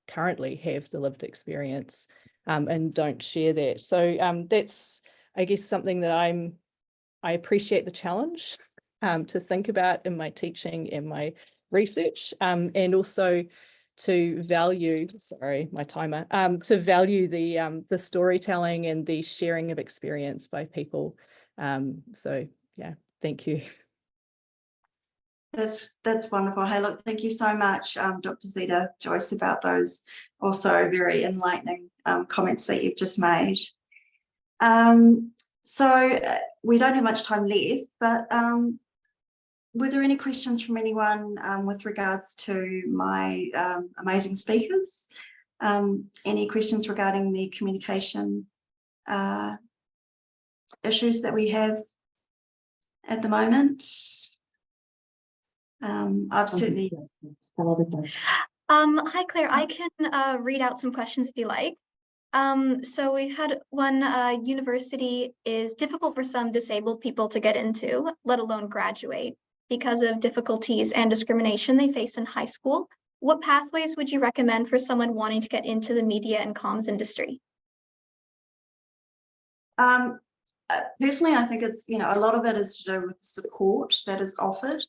currently have the lived experience and don't share that. So that's, I guess, something that I appreciate the challenge to think about in my teaching and my research, and also to value, sorry, my timer, to value the storytelling and the sharing of experience by people. So yeah, thank you. That's wonderful. Hey, look, thank you so much, Dr. Zita Joyce, about those also very enlightening comments that you've just made. So we don't have much time left, but were there any questions from anyone with regards to my amazing speakers? Any questions regarding the communication issues that we have at the moment? I've certainly. Hi, Claire. I can read out some questions if you like. So we've had one, university is difficult for some disabled people to get into, let alone graduate, because of difficulties and discrimination they face in high school. What pathways would you recommend for someone wanting to get into the media and comms industry? Personally, I think it's, a lot of it is to do with the support that is offered.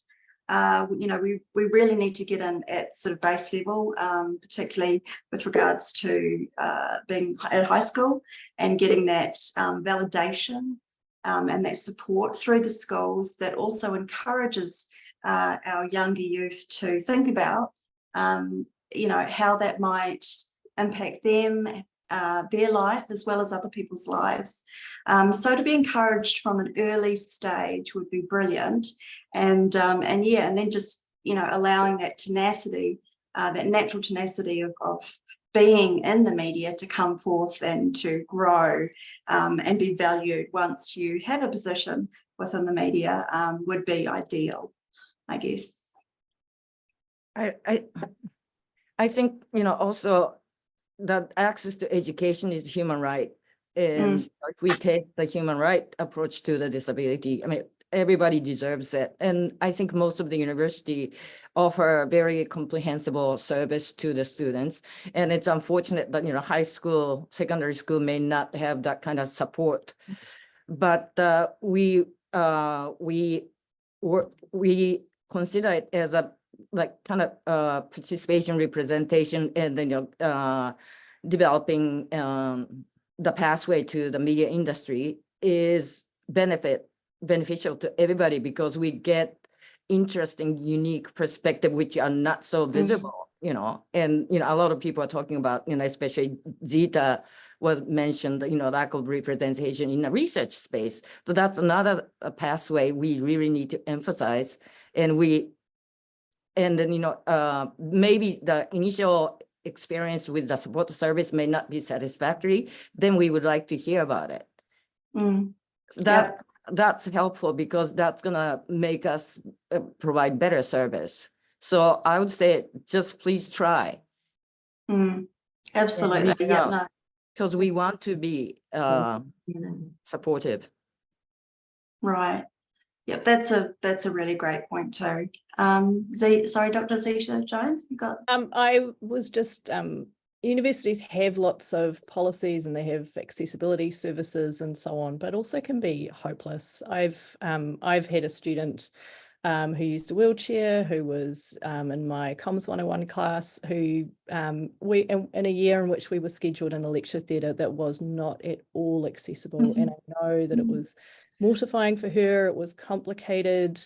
We really need to get in at sort of base level, particularly with regards to being at high school and getting that validation and that support through the schools that also encourages our younger youth to think about, how that might impact them, their life as well as other people's lives. So to be encouraged from an early stage would be brilliant, and then just allowing that tenacity, that natural tenacity of being in the media to come forth and to grow and be valued once you have a position within the media would be ideal, I guess. I think also that access to education is human right. And if we take the human right approach to the disability, I mean, everybody deserves it. And I think most of the university offer a very comprehensive service to the students. And it's unfortunate that, high school, secondary school may not have that kind of support. But we consider it as a participation, representation, and then developing the pathway to the media industry is beneficial to everybody, because we get interesting, unique perspective which are not so visible, and a lot of people are talking about, especially Zita was mentioned, lack of representation in the research space. So that's another pathway we really need to emphasize. And then, maybe the initial experience with the support service may not be satisfactory, then we would like to hear about it. That's helpful, because that's gonna make us provide better service. So I would say just please try. Absolutely, because we want to be supportive. Right. Yep, that's a really great point too. Sorry, Dr. Zita Jones, you got. I was just universities have lots of policies and they have accessibility services and so on, but also can be hopeless. I've had a student who used a wheelchair, who was in my Comms 101 class, who in a year in which we were scheduled in a lecture theatre that was not at all accessible. And I know that it was mortifying for her. It was complicated.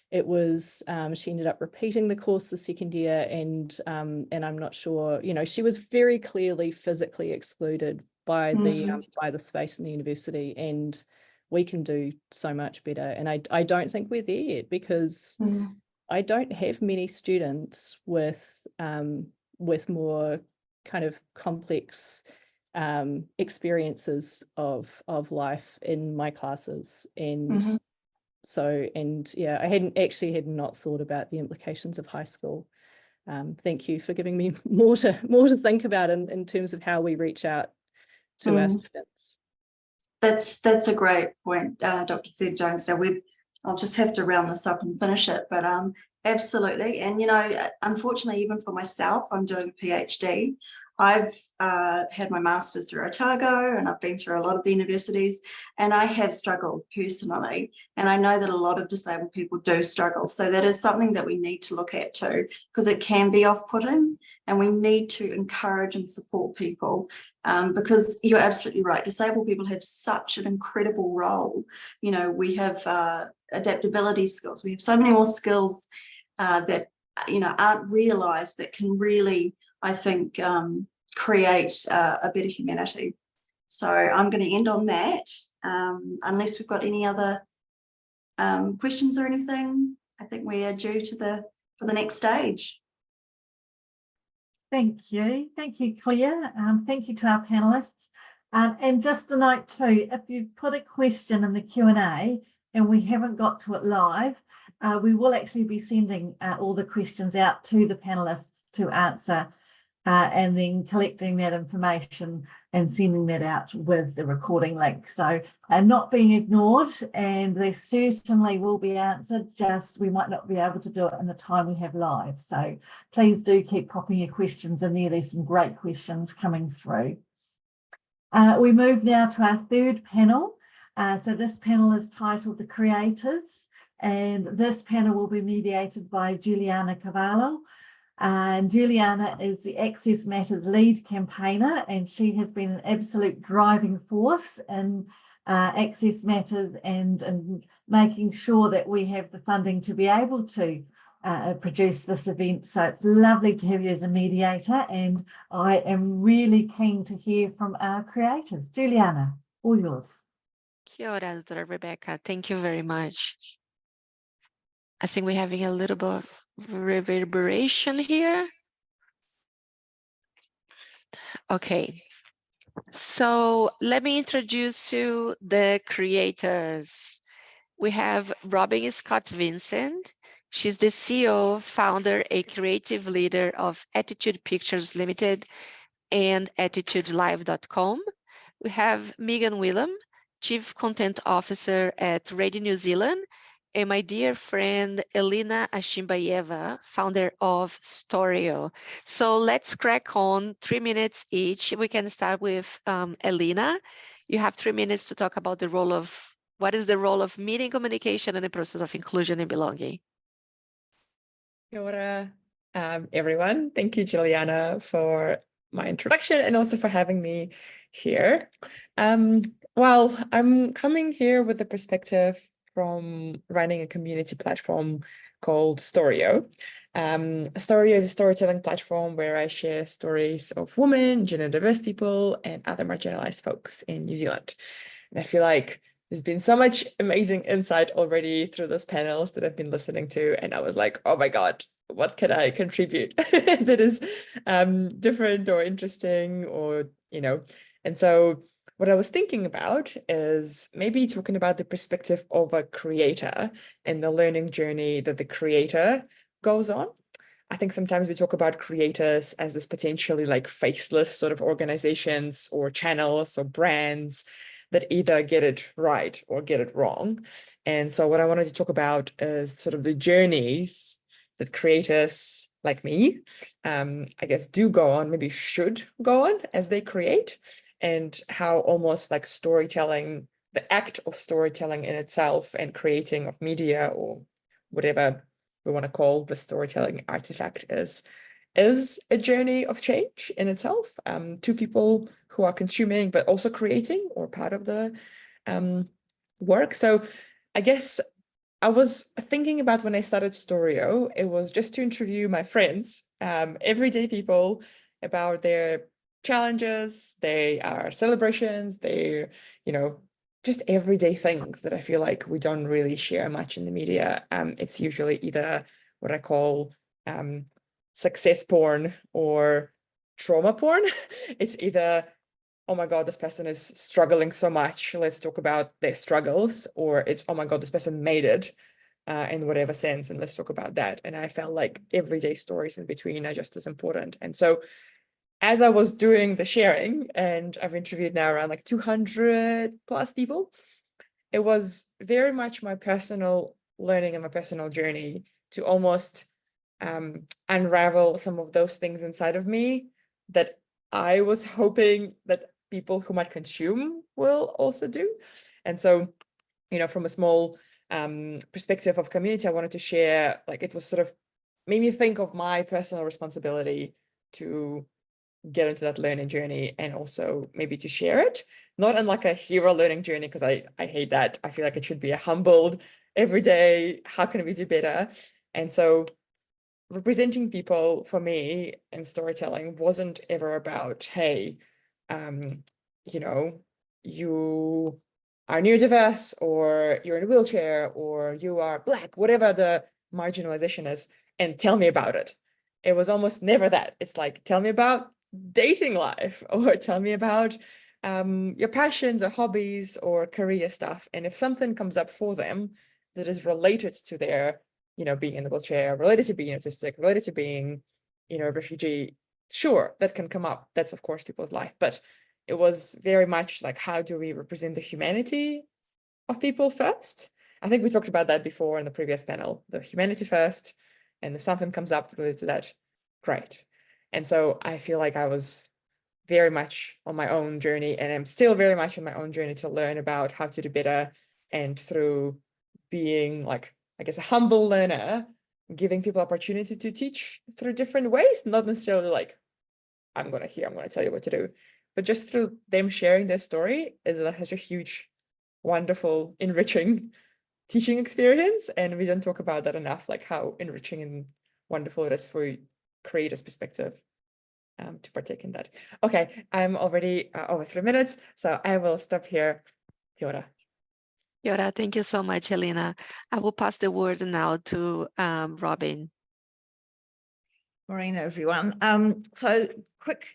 It was, she ended up repeating the course the second year, and I'm not sure, she was very clearly physically excluded by the space in the university, and we can do so much better. And I don't think we're there yet, because I don't have many students with more kind of complex experiences of life in my classes. And I had not thought about the implications of high school. Thank you for giving me more to think about in terms of how we reach out to our students. That's a great point, Dr. Zita Jones. Now I'll just have to round this up and finish it, but absolutely. And unfortunately, even for myself, I'm doing a PhD. I've had my master's through Otago, and I've been through a lot of the universities, and I have struggled personally. And I know that a lot of disabled people do struggle. So that is something that we need to look at too, because it can be off-putting, and we need to encourage and support people, because you're absolutely right. Disabled people have such an incredible role. We have adaptability skills. We have so many more skills that, you know, aren't realised, that can really, I think, create a better humanity. So I'm going to end on that, unless we've got any other questions or anything. I think we are due to for the next stage. Thank you, Claire. Thank you to our panelists. And just a note too, if you put a question in the Q&A and we haven't got to it live, we will actually be sending all the questions out to the panelists to answer, and then collecting that information and sending that out with the recording link. So not being ignored, and they certainly will be answered, just we might not be able to do it in the time we have live. So please do keep popping your questions in there. There's some great questions coming through. We move now to our third panel. So this panel is titled The Creators, and this panel will be mediated by Juliana Cavallo. And Juliana is the Access Matters lead campaigner, and she has been an absolute driving force in Access Matters and making sure that we have the funding to be able to produce this event. So it's lovely to have you as a mediator, and I am really keen to hear from our creators. Juliana, all yours. Kia ora, Rebecca. Thank you very much. I think we're having a little bit of reverberation here. Okay, so let me introduce you the creators. We have Robin Scott Vincent. She's the CEO, founder, and creative leader of Attitude Pictures Limited and AttitudeLive.com. We have Megan Willem, Chief Content Officer at Radio New Zealand, and my dear friend Elena Ashimbayeva, founder of Storio. So let's crack on, 3 minutes each. We can start with Elena. You have 3 minutes to talk about what is the role of media communication in the process of inclusion and belonging. Kia ora, everyone. Thank you, Juliana, for my introduction and also for having me here. Well, I'm coming here with the perspective from running a community platform called Storio. Storio is a storytelling platform where I share stories of women, gender diverse people, and other marginalized folks in New Zealand. And I feel like there's been so much amazing insight already through those panels that I've been listening to. And I was like, oh my God, what can I contribute that is different or interesting or, you know, and so what I was thinking about is maybe talking about the perspective of a creator and the learning journey that the creator goes on. I think sometimes we talk about creators as this potentially like faceless sort of organizations or channels or brands that either get it right or get it wrong. And so what I wanted to talk about is sort of the journeys that creators like me, I guess, do go on, maybe should go on as they create, and how almost like storytelling, the act of storytelling in itself and creating of media or whatever we want to call the storytelling artifact is a journey of change in itself, to people who are consuming but also creating or part of the work. So I guess I was thinking about when I started Storio, it was just to interview my friends, everyday people, about their challenges, their celebrations, their, you know, just everyday things that I feel like we don't really share much in the media. It's usually either what I call success porn or trauma porn. It's either, oh my God, this person is struggling so much, let's talk about their struggles, or it's, oh my God, this person made it in whatever sense, and let's talk about that. And I felt like everyday stories in between are just as important. And so as I was doing the sharing, and I've interviewed now around like 200 plus people, it was very much my personal learning and my personal journey to almost unravel some of those things inside of me that I was hoping that people who might consume will also do. And so, you know, from a small perspective of community, I wanted to share, like, it was sort of made me think of my personal responsibility to get into that learning journey and also maybe to share it, not in like a hero learning journey, because I hate that. I feel like it should be a humbled every day, how can we do better? And so representing people for me in storytelling wasn't ever about, hey, you know, you are neurodiverse, or you're in a wheelchair, or you are Black, whatever the marginalization is, and tell me about it. It was almost never that. It's like, tell me about dating life, or tell me about your passions or hobbies or career stuff. And if something comes up for them that is related to their, you know, being in the wheelchair, related to being autistic, related to being, you know, a refugee, sure, that can come up. That's of course people's life, but it was very much like, how do we represent the humanity of people first? I think we talked about that before in the previous panel, the humanity first, and if something comes up related to that, great. And so I feel like I was very much on my own journey, and I'm still very much on my own journey to learn about how to do better. And through being like, I guess, a humble learner, giving people opportunity to teach through different ways, not necessarily like, I'm going to tell you what to do, but just through them sharing their story is such a huge, wonderful, enriching teaching experience. And we don't talk about that enough, like how enriching and wonderful it is for creators' perspective to partake in that. Okay, I'm already over 3 minutes, so I will stop here. Kia ora. Kia ora, thank you so much, Helena. I will pass the word now to Robin. Morning, everyone. So quick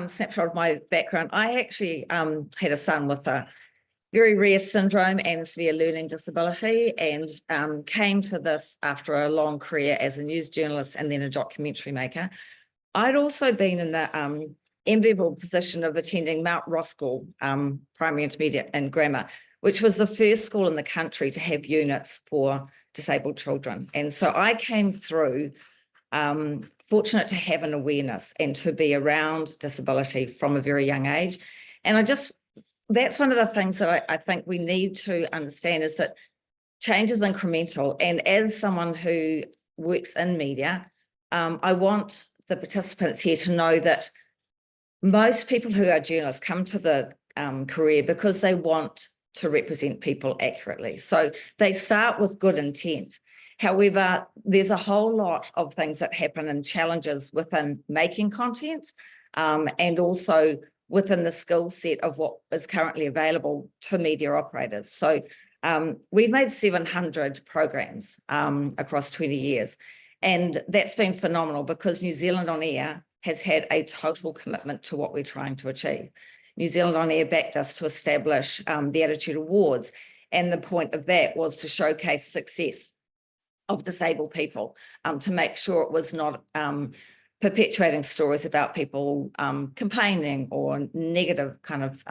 snapshot of my background. I actually had a son with a very rare syndrome and severe learning disability, and came to this after a long career as a news journalist and then a documentary maker. I'd also been in the enviable position of attending Mount Roskill Primary, Intermediate and Grammar, which was the first school in the country to have units for disabled children. And so I came through fortunate to have an awareness and to be around disability from a very young age. And that's one of the things that I think we need to understand, is that change is incremental. And as someone who works in media, I want the participants here to know that most people who are journalists come to the career because they want to represent people accurately. So they start with good intent. However, there's a whole lot of things that happen and challenges within making content, and also within the skill set of what is currently available to media operators. So we've made 700 programs across 20 years. And that's been phenomenal because New Zealand On Air has had a total commitment to what we're trying to achieve. New Zealand On Air backed us to establish the Attitude Awards. And the point of that was to showcase success of disabled people, to make sure it was not perpetuating stories about people complaining or negative kind of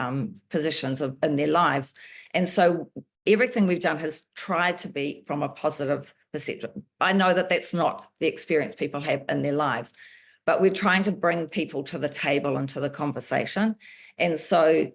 positions in their lives. And so everything we've done has tried to be from a positive perspective. I know that that's not the experience people have in their lives, but we're trying to bring people to the table and to the conversation. And so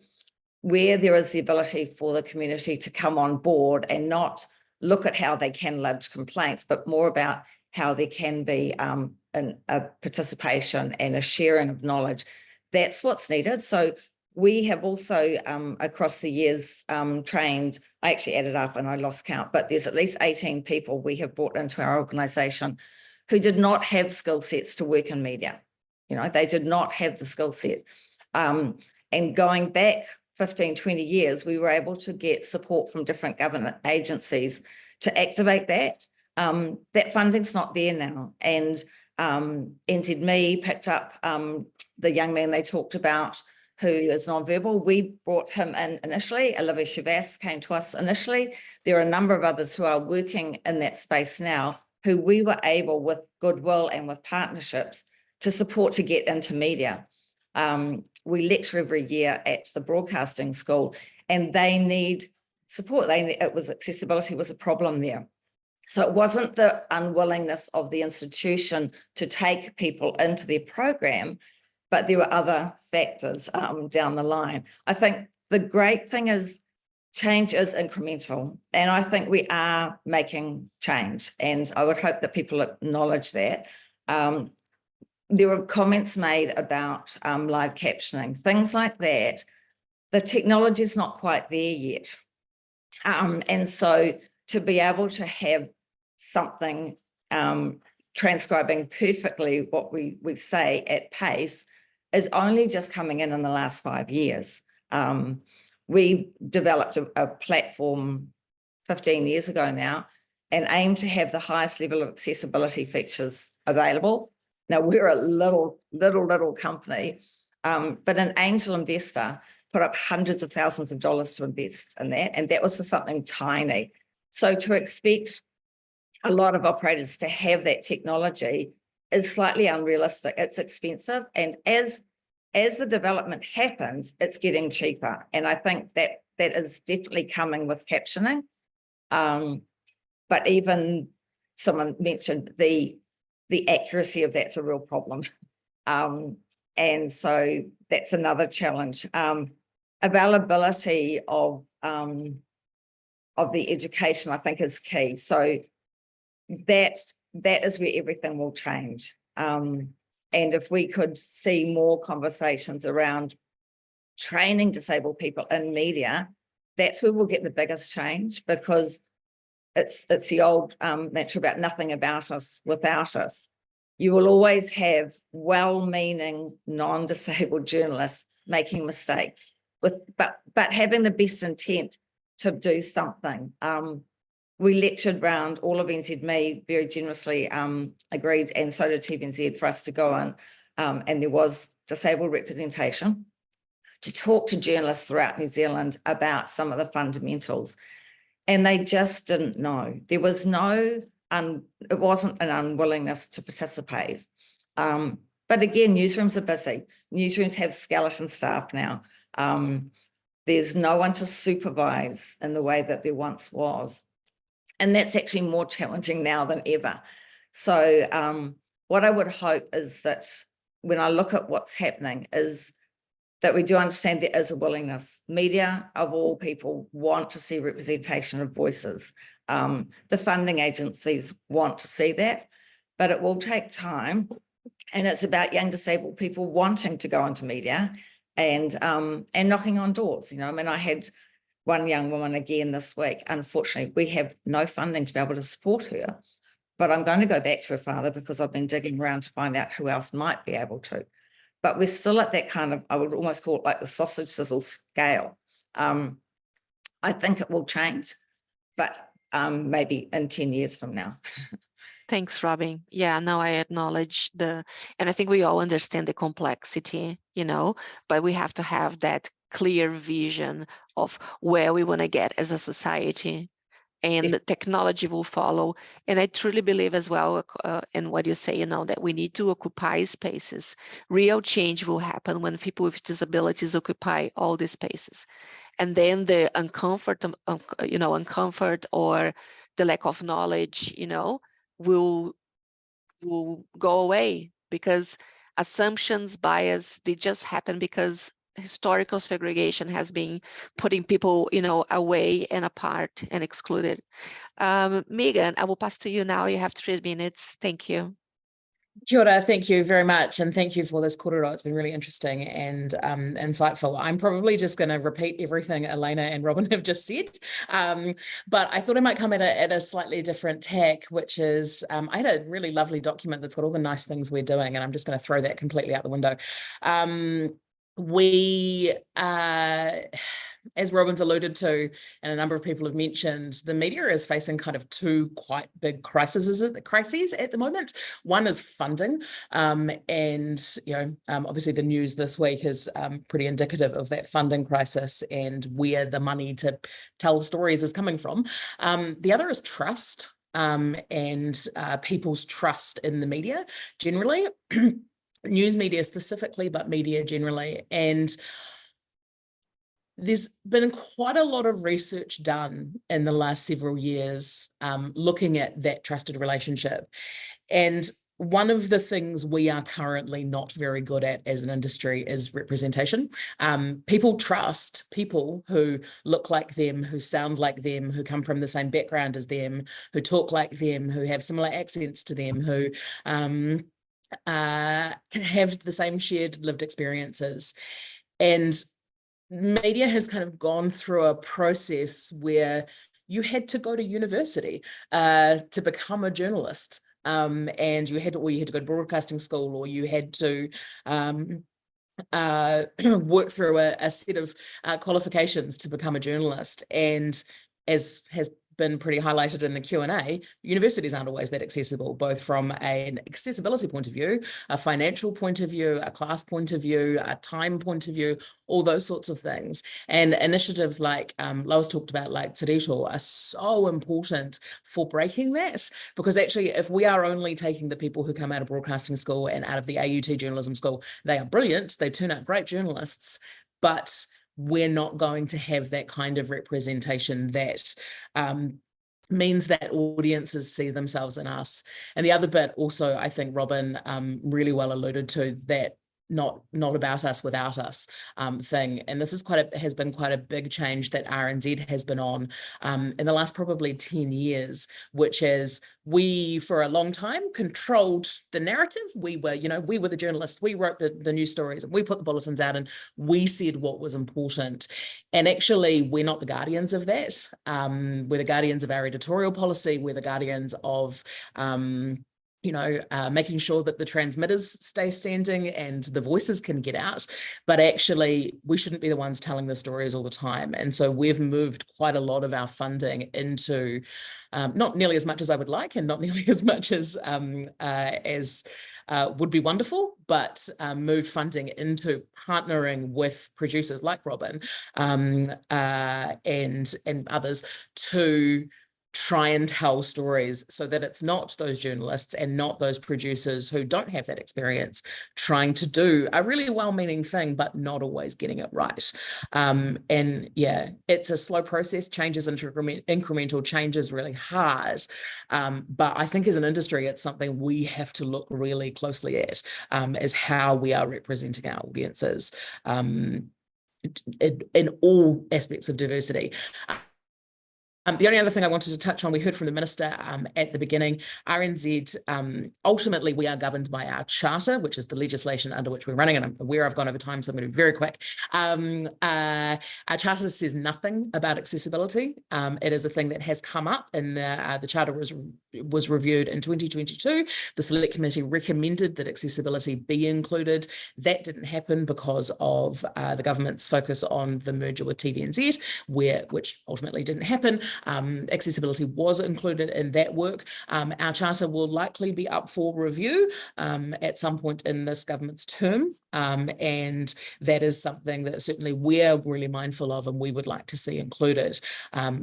where there is the ability for the community to come on board and not look at how they can lodge complaints, but more about how there can be a participation and a sharing of knowledge, that's what's needed. So we have also, across the years, trained, I actually added up and I lost count, but there's at least 18 people we have brought into our organisation who did not have skill sets to work in media. You know, they did not have the skill set. And going back 15, 20 years, we were able to get support from different government agencies to activate that. That funding's not there now. And NZME picked up the young man they talked about who is nonverbal. We brought him in initially. Olivia Shabazz came to us initially. There are a number of others who are working in that space now who we were able, with goodwill and with partnerships, to support to get into media. We lecture every year at the broadcasting school and they need support. Accessibility was a problem there. So it wasn't the unwillingness of the institution to take people into their program, but there were other factors down the line. I think the great thing is change is incremental, and I think we are making change, and I would hope that people acknowledge that. There were comments made about live captioning, things like that. The technology is not quite there yet. And so to be able to have something transcribing perfectly what we say at pace is only just coming in the last 5 years. We developed a platform 15 years ago now and aim to have the highest level of accessibility features available. Now we're a little company, but an angel investor put up hundreds of thousands of dollars to invest in that, and that was for something tiny. So to expect a lot of operators to have that technology is slightly unrealistic. It's expensive, and as the development happens, it's getting cheaper. And I think that is definitely coming with captioning. But even someone mentioned the accuracy of that's a real problem. And so that's another challenge. Availability of the education, I think, is key. So that is where everything will change. And if we could see more conversations around training disabled people in media, that's where we'll get the biggest change, because it's the old mantra about nothing about us without us. You will always have well-meaning non-disabled journalists making mistakes, but having the best intent to do something. We lectured round, all of NZME very generously agreed, and so did TVNZ, for us to go on, and there was disabled representation, to talk to journalists throughout New Zealand about some of the fundamentals. And they just didn't know. There was no, it wasn't an unwillingness to participate. But again, newsrooms are busy. Newsrooms have skeleton staff now. There's no one to supervise in the way that there once was. And that's actually more challenging now than ever. So what I would hope is that when I look at what's happening is that we do understand there is a willingness. Media, of all people, want to see representation of voices. The funding agencies want to see that, but it will take time. And it's about young disabled people wanting to go into media and knocking on doors. You know, I mean, I had one young woman again this week. Unfortunately, we have no funding to be able to support her, but I'm going to go back to her father because I've been digging around to find out who else might be able to. But we're still at that kind of, I would almost call it like the sausage sizzle scale. I think it will change, but maybe in 10 years from now. Thanks, Robin. Yeah, no, I acknowledge and I think we all understand the complexity, you know, but we have to have that clear vision of where we want to get as a society, and the technology will follow. And I truly believe as well in what you say, you know, that we need to occupy spaces. Real change will happen when people with disabilities occupy all these spaces. And then the uncomfort or the lack of knowledge, you know, will go away, because assumptions, bias, they just happen because historical segregation has been putting people, you know, away and apart and excluded. Megan, I will pass to you now. You have 3 minutes. Thank you. Kia ora, thank you very much, and thank you for this kōrero. It's been really interesting and insightful. I'm probably just going to repeat everything Elena and Robin have just said, but I thought I might come at a slightly different tack, which is I had a really lovely document that's got all the nice things we're doing, and I'm just going to throw that completely out the window. We, as Robin's alluded to, and a number of people have mentioned, the media is facing kind of 2 quite big crises at the moment. One is funding, and you know, obviously the news this week is pretty indicative of that funding crisis and where the money to tell stories is coming from. The other is trust, and people's trust in the media generally. News media specifically, but media generally. And there's been quite a lot of research done in the last several years looking at that trusted relationship. And one of the things we are currently not very good at as an industry is representation. People trust people who look like them, who sound like them, who come from the same background as them, who talk like them, who have similar accents to them, who have the same shared lived experiences. And media has kind of gone through a process where you had to go to university to become a journalist. and you had to go to broadcasting school, or you had to work through a set of qualifications to become a journalist. And as has been pretty highlighted in the Q&A, universities aren't always that accessible, both from an accessibility point of view, a financial point of view, a class point of view, a time point of view, all those sorts of things. And initiatives like Lois talked about, like Te Rito, are so important for breaking that, because actually if we are only taking the people who come out of broadcasting school and out of the AUT journalism school, they are brilliant, they turn out great journalists, but we're not going to have that kind of representation that means that audiences see themselves in us. And the other bit also, I think Robin really well alluded to, that not about us without us thing. And this is has been quite a big change that RNZ has been on in the last probably 10 years, which is we for a long time controlled the narrative. We were the journalists, we wrote the news stories, and we put the bulletins out, and we said what was important. And actually we're not the guardians of that. We're the guardians of our editorial policy, we're the guardians of making sure that the transmitters stay standing and the voices can get out, but actually we shouldn't be the ones telling the stories all the time. And so we've moved quite a lot of our funding into not nearly as much as I would like, and not nearly as much as would be wonderful, but moved funding into partnering with producers like Robin and others to try and tell stories, so that it's not those journalists and not those producers who don't have that experience trying to do a really well-meaning thing but not always getting it right. And yeah, it's a slow process. Change is incremental, change is really hard, but I think as an industry it's something we have to look really closely at, is how we are representing our audiences in all aspects of diversity. The only other thing I wanted to touch on, we heard from the Minister at the beginning, RNZ, ultimately we are governed by our charter, which is the legislation under which we're running, and I'm aware I've gone over time, so I'm going to be very quick. Our charter says nothing about accessibility. It is a thing that has come up, and the charter was reviewed in 2022. The Select Committee recommended that accessibility be included. That didn't happen because of the government's focus on the merger with TVNZ, which ultimately didn't happen. Accessibility was included in that work. Our charter will likely be up for review at some point in this government's term, and that is something that certainly we're really mindful of and we would like to see included.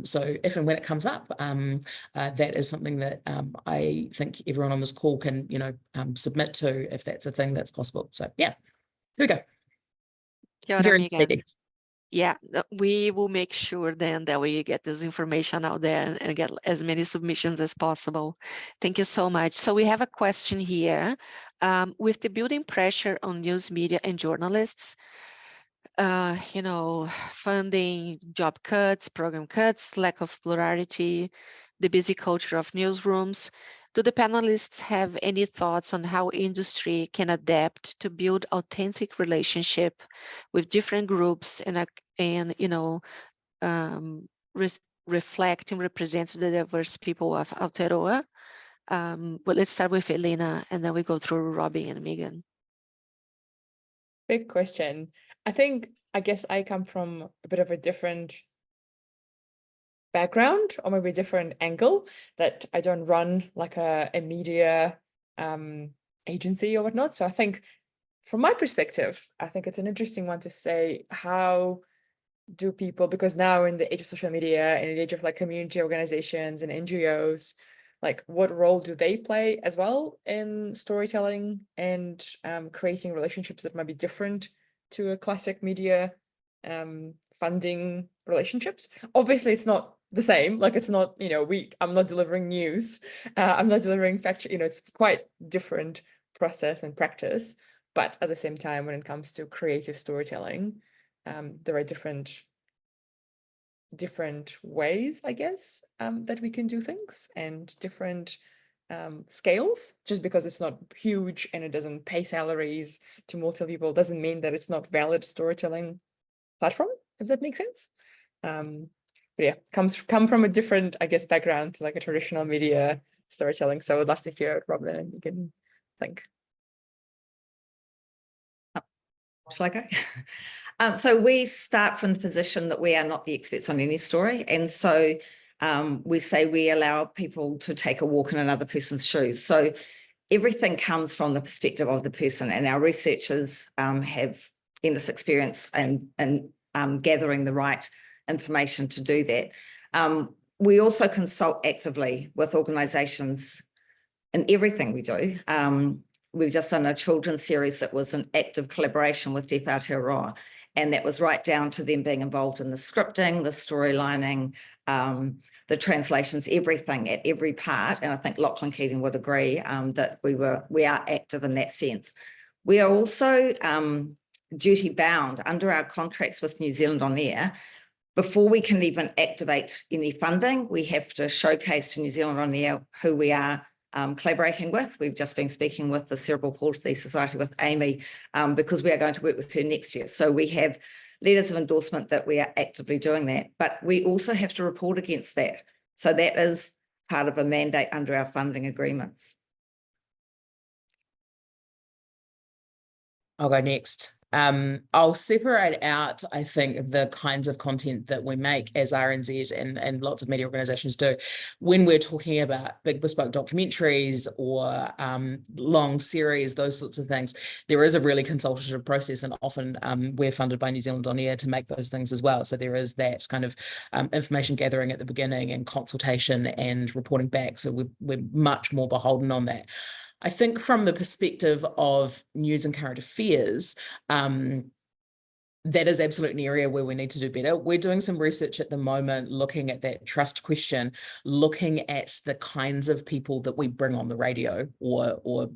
So if and when it comes up, that is something that I think everyone on this call can submit to, if that's a thing that's possible. So yeah, there we go. Kia ora, Very Megan. speedy. Yeah, we will make sure then that we get this information out there and get as many submissions as possible. Thank you so much. So we have a question here. With the building pressure on news media and journalists, funding, job cuts, program cuts, lack of plurality, the busy culture of newsrooms, do the panelists have any thoughts on how industry can adapt to build authentic relationship with different groups and reflect and represent the diverse people of Aotearoa? But let's start with Elena, and then we go through Robin and Megan. Big question. I guess I come from a bit of a different background, or maybe a different angle, that I don't run like a media agency or whatnot. So I think from my perspective, I think it's an interesting one to say, how do people, because now in the age of social media and in the age of like community organizations and NGOs, like what role do they play as well in storytelling and creating relationships that might be different to a classic media funding relationships? Obviously it's not the same, like it's not, I'm not delivering news, I'm not delivering fact, it's quite different process and practice. But at the same time, when it comes to creative storytelling, there are different ways, I guess, that we can do things, and different scales. Just because it's not huge and it doesn't pay salaries to multiple people doesn't mean that it's not valid storytelling platform, if that makes sense. But yeah, come from a different, I guess, background to like a traditional media storytelling. So I would love to hear it, Robin, and you can think. Shall I go? So we start from the position that we are not the experts on any story. And so we say we allow people to take a walk in another person's shoes. So everything comes from the perspective of the person, and our researchers have endless experience and gathering the right information to do that. We also consult actively with organisations in everything we do. We've just done a children's series that was an active collaboration with Te Aotearoa, and that was right down to them being involved in the scripting, the storylining, the translations, everything at every part. And I think Lachlan Keating would agree that we are active in that sense. We are also duty bound under our contracts with New Zealand On Air. Before we can even activate any funding, we have to showcase to New Zealand On Air who we are collaborating with. We've just been speaking with the Cerebral Palsy Society with Amy because we are going to work with her next year. So we have letters of endorsement that we are actively doing that, but we also have to report against that. So that is part of a mandate under our funding agreements. I'll go next. I'll separate out, I think, the kinds of content that we make as RNZ and lots of media organisations do when we're talking about big bespoke documentaries or long series, those sorts of things. There is a really consultative process, and often we're funded by New Zealand On Air to make those things as well. So there is that kind of information gathering at the beginning and consultation and reporting back. So we're much more beholden on that. I think from the perspective of news and current affairs, that is absolutely an area where we need to do better. We're doing some research at the moment looking at that trust question, looking at the kinds of people that we bring on the radio or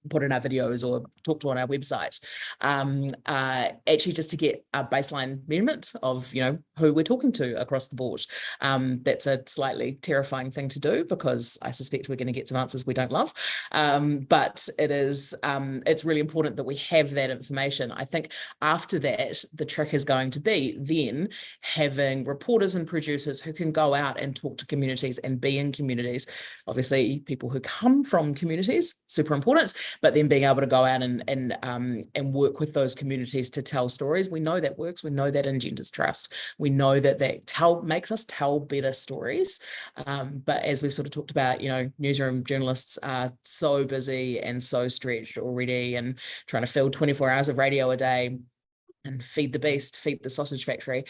put in our videos or talk to on our website, actually just to get a baseline measurement of, you know, who we're talking to across the board. That's a slightly terrifying thing to do because I suspect we're going to get some answers we don't love. But it's really important that we have that information. I think after that, the trick is going to be then having reporters and producers who can go out and talk to communities and be in communities. Obviously, people who come from communities, super important, but then being able to go out and work with those communities to tell stories. We know that works. We know that engenders trust. We know that makes us tell better stories. But as we've sort of talked about, you know, newsroom journalists are so busy and so stretched already and trying to fill 24 hours of radio a day and feed the beast, feed the sausage factory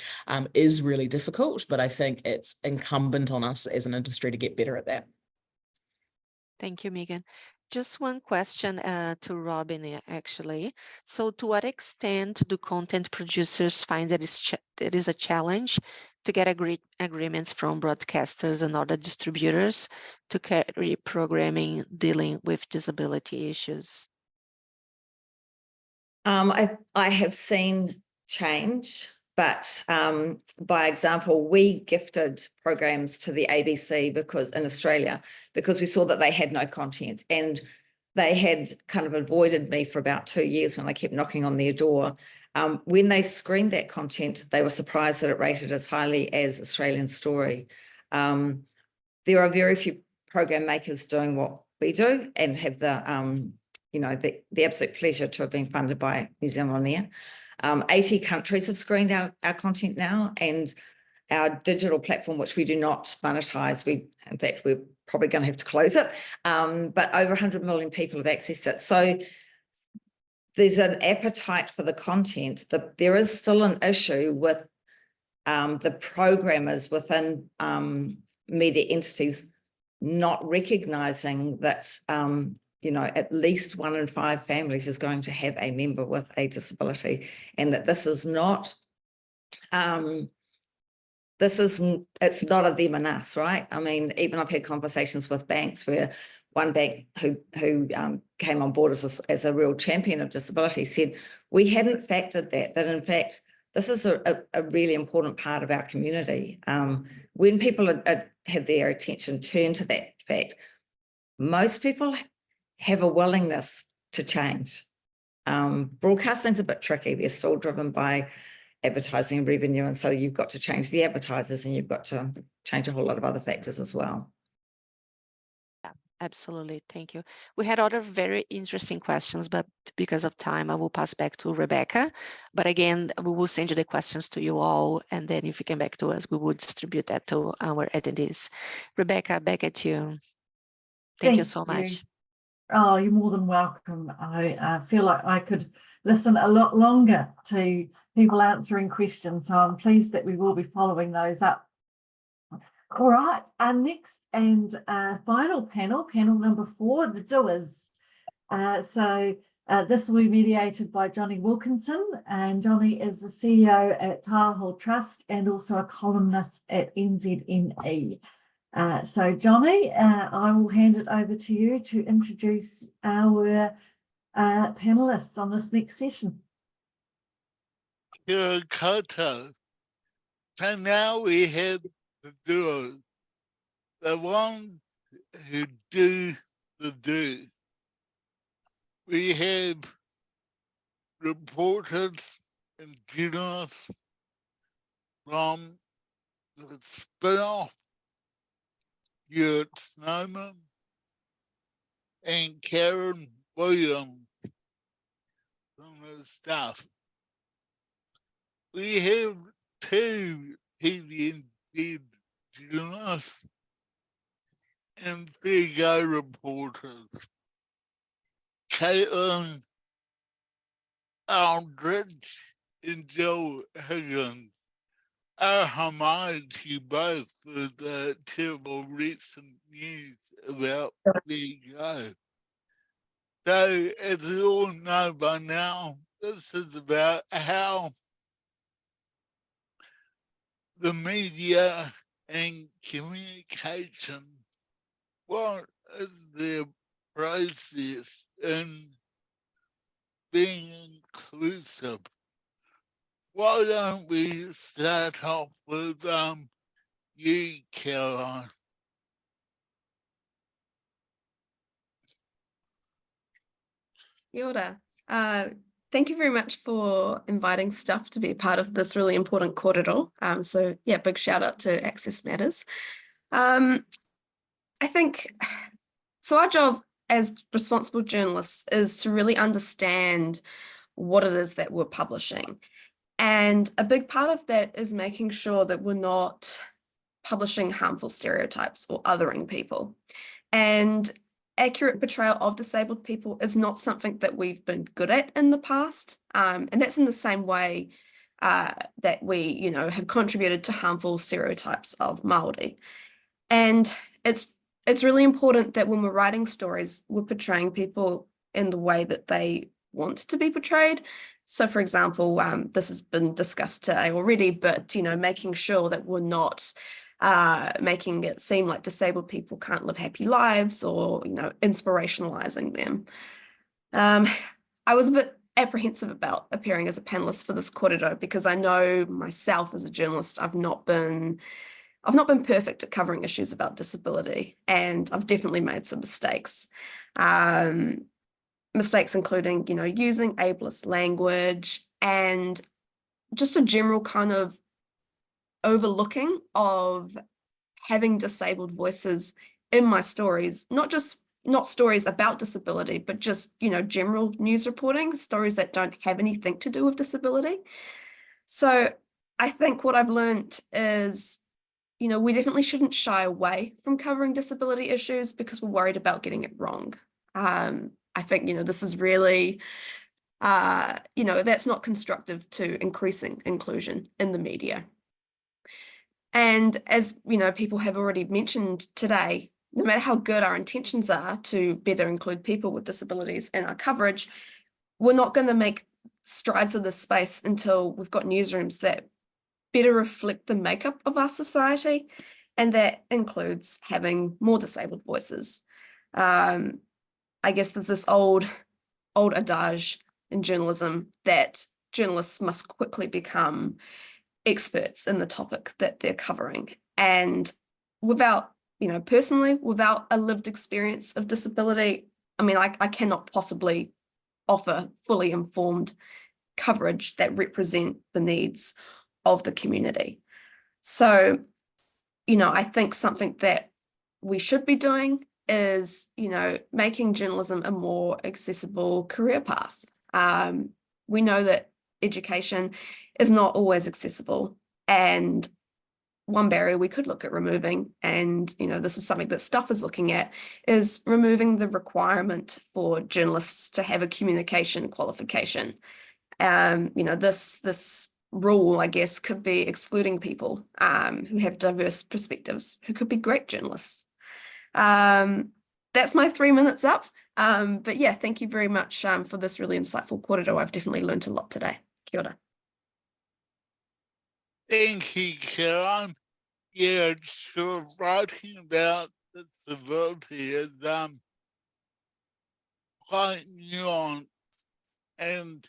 is really difficult. But I think it's incumbent on us as an industry to get better at that. Thank you, Megan. Just one question to Robin, actually. So to what extent do content producers find that it is a challenge to get agreements from broadcasters and other distributors to carry programming dealing with disability issues? I have seen change, but by example, we gifted programs to the ABC in Australia because we saw that they had no content, and they had kind of avoided me for about 2 years when I kept knocking on their door. When they screened that content, they were surprised that it rated as highly as Australian Story. There are very few program makers doing what we do and have the absolute pleasure to have been funded by New Zealand On Air. 80 countries have screened our content now, and our digital platform, which we do not monetize, in fact, we're probably going to have to close it, but over 100 million people have accessed it. So there's an appetite for the content. There is still an issue with the programmers within media entities not recognizing that at least 1 in 5 families is going to have a member with a disability, and that this is not, it's not a them and us, right? I mean, even I've had conversations with banks where one bank who came on board as a real champion of disability said, we hadn't factored that in fact, this is a really important part of our community. When people have their attention turned to that fact, most people have a willingness to change. Broadcasting's a bit tricky. They're still driven by advertising revenue, and so you've got to change the advertisers and you've got to change a whole lot of other factors as well. Absolutely, thank you. We had other very interesting questions, but because of time, I will pass back to Rebecca. But again, we will send you the questions to you all, and then if you come back to us, we will distribute that to our attendees. Rebecca, back at you. Thank you so much. Oh, you're more than welcome. I feel like I could listen a lot longer to people answering questions, so I'm pleased that we will be following those up. All right, our next and final panel number 4, the doers. This will be mediated by Johnny Wilkinson, and Johnny is the CEO at Tahoe Trust and also a columnist at NZME. So Johnny, I will hand it over to you to introduce our panelists on this next session. Kia ora koutou. So now we have the doers, the ones who do the do. We have reporters and journalists from the spin-off Stuart Snowman and Karen Williams from the staff. We have 2 TVNZ journalists and 3 Go reporters, Caitlin Aldrich and Joe Higgins. Our homage to you both for the terrible recent news about Go. So, as you all know by now, this is about how the media and communications, what is their process in being inclusive? Why don't we start off with you, Caroline? Kia ora. Thank you very much for inviting Stuff to be a part of this really important kōrero. So yeah, big shout out to Access Matters. I think, so our job as responsible journalists is to really understand what it is that we're publishing. And a big part of that is making sure that we're not publishing harmful stereotypes or othering people. And accurate portrayal of disabled people is not something that we've been good at in the past. And that's in the same way that we, have contributed to harmful stereotypes of Māori. And it's really important that when we're writing stories, we're portraying people in the way that they want to be portrayed. So for example, this has been discussed today already, but, making sure that we're not making it seem like disabled people can't live happy lives or, inspirationalizing them. I was a bit apprehensive about appearing as a panelist for this kōrero because I know myself as a journalist, I've not been perfect at covering issues about disability, and I've definitely made some mistakes. Mistakes including, using ableist language and just a general kind of overlooking of having disabled voices in my stories, not stories about disability, but just, general news reporting, stories that don't have anything to do with disability. So I think what I've learned is, we definitely shouldn't shy away from covering disability issues because we're worried about getting it wrong. I think, this is really, that's not constructive to increasing inclusion in the media. And as, people have already mentioned today, no matter how good our intentions are to better include people with disabilities in our coverage, we're not going to make strides in this space until we've got newsrooms that better reflect the makeup of our society, and that includes having more disabled voices. I guess there's this old adage in journalism that journalists must quickly become experts in the topic that they're covering. And without, personally, without a lived experience of disability, I cannot possibly offer fully informed coverage that represent the needs of the community. So, I think something that we should be doing is, you know, making journalism a more accessible career path. We know that education is not always accessible, and one barrier we could look at removing, and you know, this is something that Stuff is looking at, is removing the requirement for journalists to have a communication qualification. You know, this rule, I guess, could be excluding people who have diverse perspectives, who could be great journalists. That's my 3 minutes up. But yeah, thank you very much for this really insightful kōrero. I've definitely learned a lot today. Kia ora. Thank you, Caroline. Yeah, so writing about disability is quite nuanced, and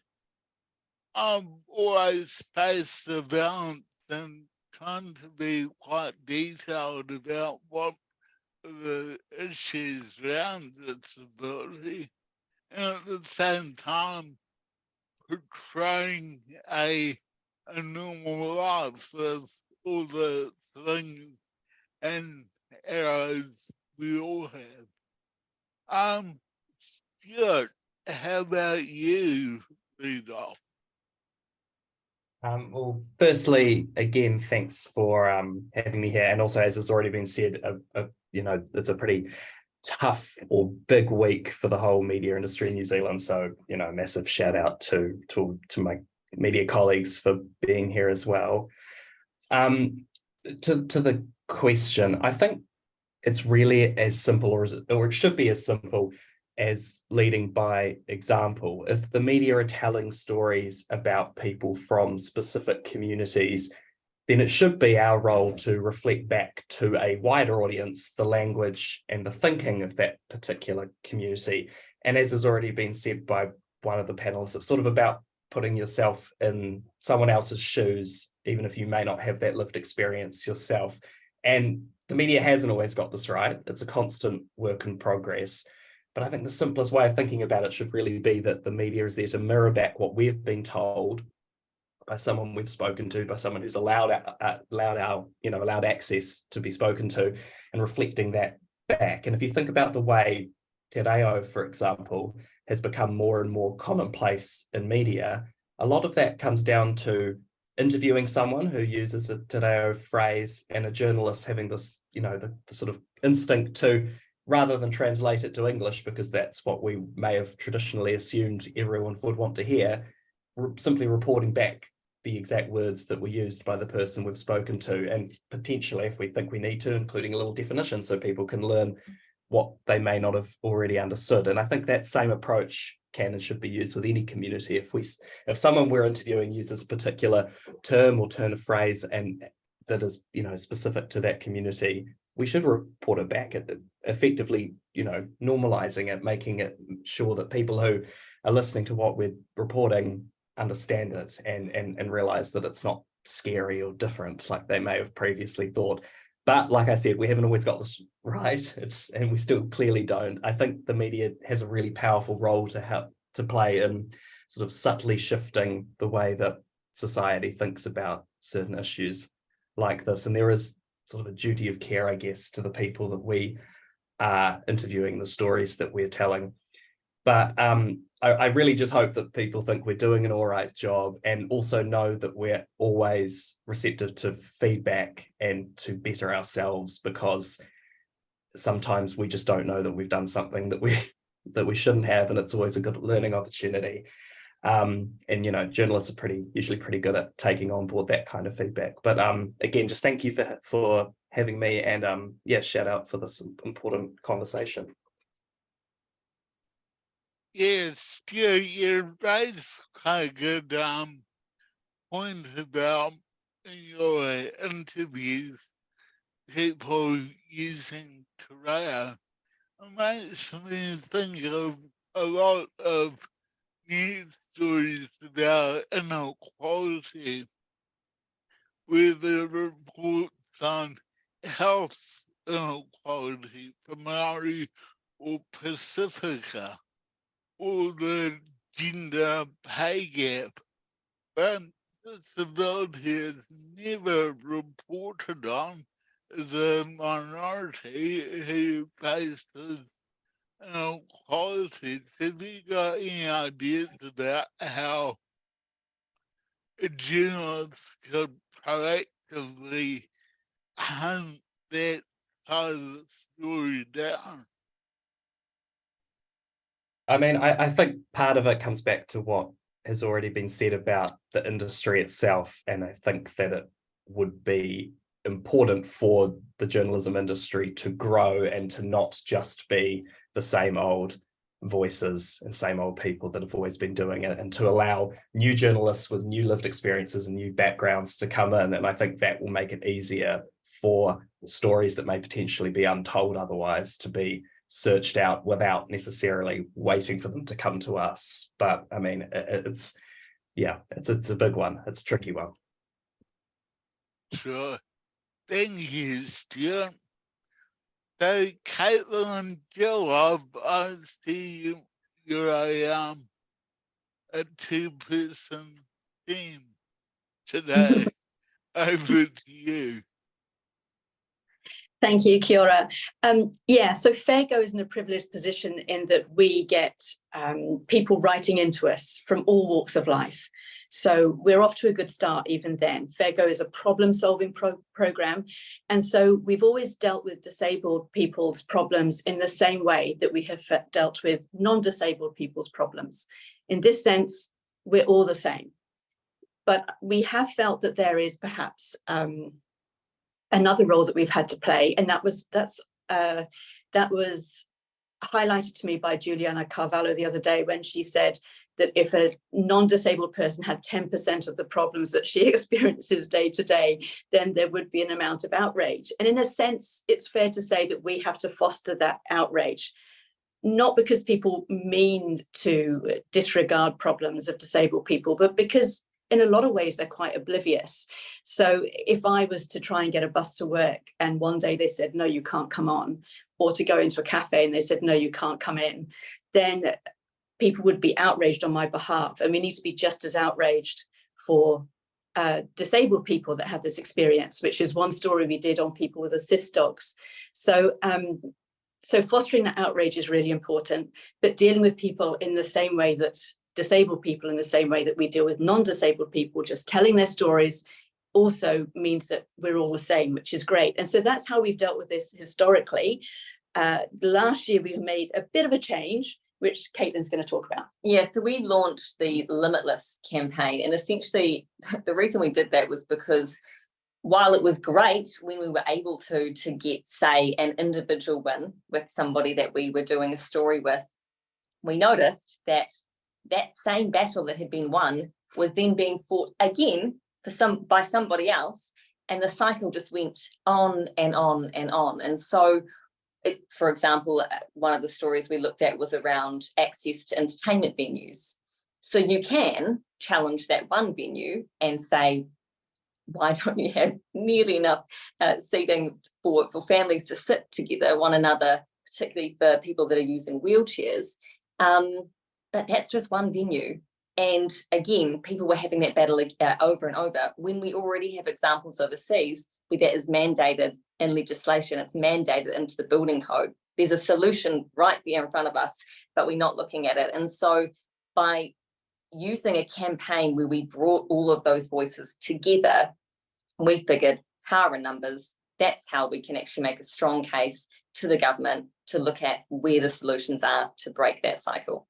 I've always faced the balance and trying to be quite detailed about what the issues around disability, and at the same time portraying a normal life with all the things and errors we all have. Stuart, how about you, lead off? Well, firstly, again, thanks for having me here. And also, as has already been said, you know, it's a pretty tough or big week for the whole media industry in New Zealand. So, you know, massive shout out to my media colleagues for being here as well. To the question, I think it's really as simple, or it should be as simple as leading by example. If the media are telling stories about people from specific communities, then it should be our role to reflect back to a wider audience the language and the thinking of that particular community. And as has already been said by one of the panelists, it's sort of about putting yourself in someone else's shoes, even if you may not have that lived experience yourself. And the media hasn't always got this right. It's a constant work in progress. But I think the simplest way of thinking about it should really be that the media is there to mirror back what we've been told by someone we've spoken to, by someone who's allowed access to be spoken to, and reflecting that back. And if you think about the way Te Reo, for example, has become more and more commonplace in media, a lot of that comes down to interviewing someone who uses a Te Reo phrase and a journalist having this, you know, the sort of instinct to, rather than translate it to English, because that's what we may have traditionally assumed everyone would want to hear, simply reporting back the exact words that were used by the person we've spoken to, and potentially, if we think we need to, including a little definition so people can learn what they may not have already understood. And I think that same approach can and should be used with any community. If someone we're interviewing uses a particular term or turn of phrase and that is, you know, specific to that community, we should report it back, at effectively, you know, normalizing it, making it sure that people who are listening to what we're reporting understand it and realize that it's not scary or different like they may have previously thought. But like I said, we haven't always got this right. And we still clearly don't. I think the media has a really powerful role to play in sort of subtly shifting the way that society thinks about certain issues like this. And there is sort of a duty of care, I guess, to the people that we are interviewing, the stories that we're telling. But I really just hope that people think we're doing an all right job, and also know that we're always receptive to feedback and to better ourselves, because sometimes we just don't know that we've done something that we shouldn't have, and it's always a good learning opportunity. And you know, journalists are usually pretty good at taking on board that kind of feedback. But again, just thank you for having me, and yeah, shout out for this important conversation. Yes, you raised quite a good point about your interviews, people using Te Reo. It makes me think of a lot of news stories about inequality, where the reports on health inequality for Maori or Pacifica, or the gender pay gap, but disability is never reported on the minority who faces inequalities. Have you got any ideas about how journalists could proactively hunt that side of the story down? I mean, I think part of it comes back to what has already been said about the industry itself. And I think that it would be important for the journalism industry to grow and to not just be the same old voices and same old people that have always been doing it, and to allow new journalists with new lived experiences and new backgrounds to come in. And I think that will make it easier for stories that may potentially be untold otherwise to be searched out without necessarily waiting for them to come to us. But I mean, it's a big one. It's a tricky one. Sure. Thank you, Stuart. So, Caitlin and Jill, I see you're a two-person team today. Over to you. Thank you, kia ora. Yeah, so Fairgo is in a privileged position in that we get people writing into us from all walks of life. So we're off to a good start even then. Fairgo is a problem-solving program. And so we've always dealt with disabled people's problems in the same way that we have dealt with non-disabled people's problems. In this sense, we're all the same. But we have felt that there is perhaps another role that we've had to play, and that was highlighted to me by Juliana Carvalho the other day when she said that if a non-disabled person had 10% of the problems that she experiences day to day, then there would be an amount of outrage. And in a sense, it's fair to say that we have to foster that outrage, not because people mean to disregard problems of disabled people, but because in a lot of ways, they're quite oblivious. So if I was to try and get a bus to work and one day they said, no, you can't come on, or to go into a cafe and they said, no, you can't come in, then people would be outraged on my behalf. And we need to be just as outraged for disabled people that have this experience, which is one story we did on people with assist dogs. So fostering that outrage is really important, but dealing with people in the same way that disabled people, in the same way that we deal with non-disabled people, just telling their stories, also means that we're all the same, which is great. And so that's how we've dealt with this historically. Last year, we made a bit of a change, which Caitlin's going to talk about. Yeah, so we launched the Limitless campaign, and essentially the reason we did that was because while it was great when we were able to get, say, an individual win with somebody that we were doing a story with, we noticed that that same battle that had been won was then being fought again by somebody else, and the cycle just went on and on and on. And so, for example, one of the stories we looked at was around access to entertainment venues. So you can challenge that one venue and say, why don't you have nearly enough seating for families to sit together, one another, particularly for people that are using wheelchairs. But that's just one venue. And again, people were having that battle over and over when we already have examples overseas where that is mandated in legislation, it's mandated into the building code. There's a solution right there in front of us, but we're not looking at it. And so by using a campaign where we brought all of those voices together, we figured power in numbers, that's how we can actually make a strong case to the government to look at where the solutions are to break that cycle.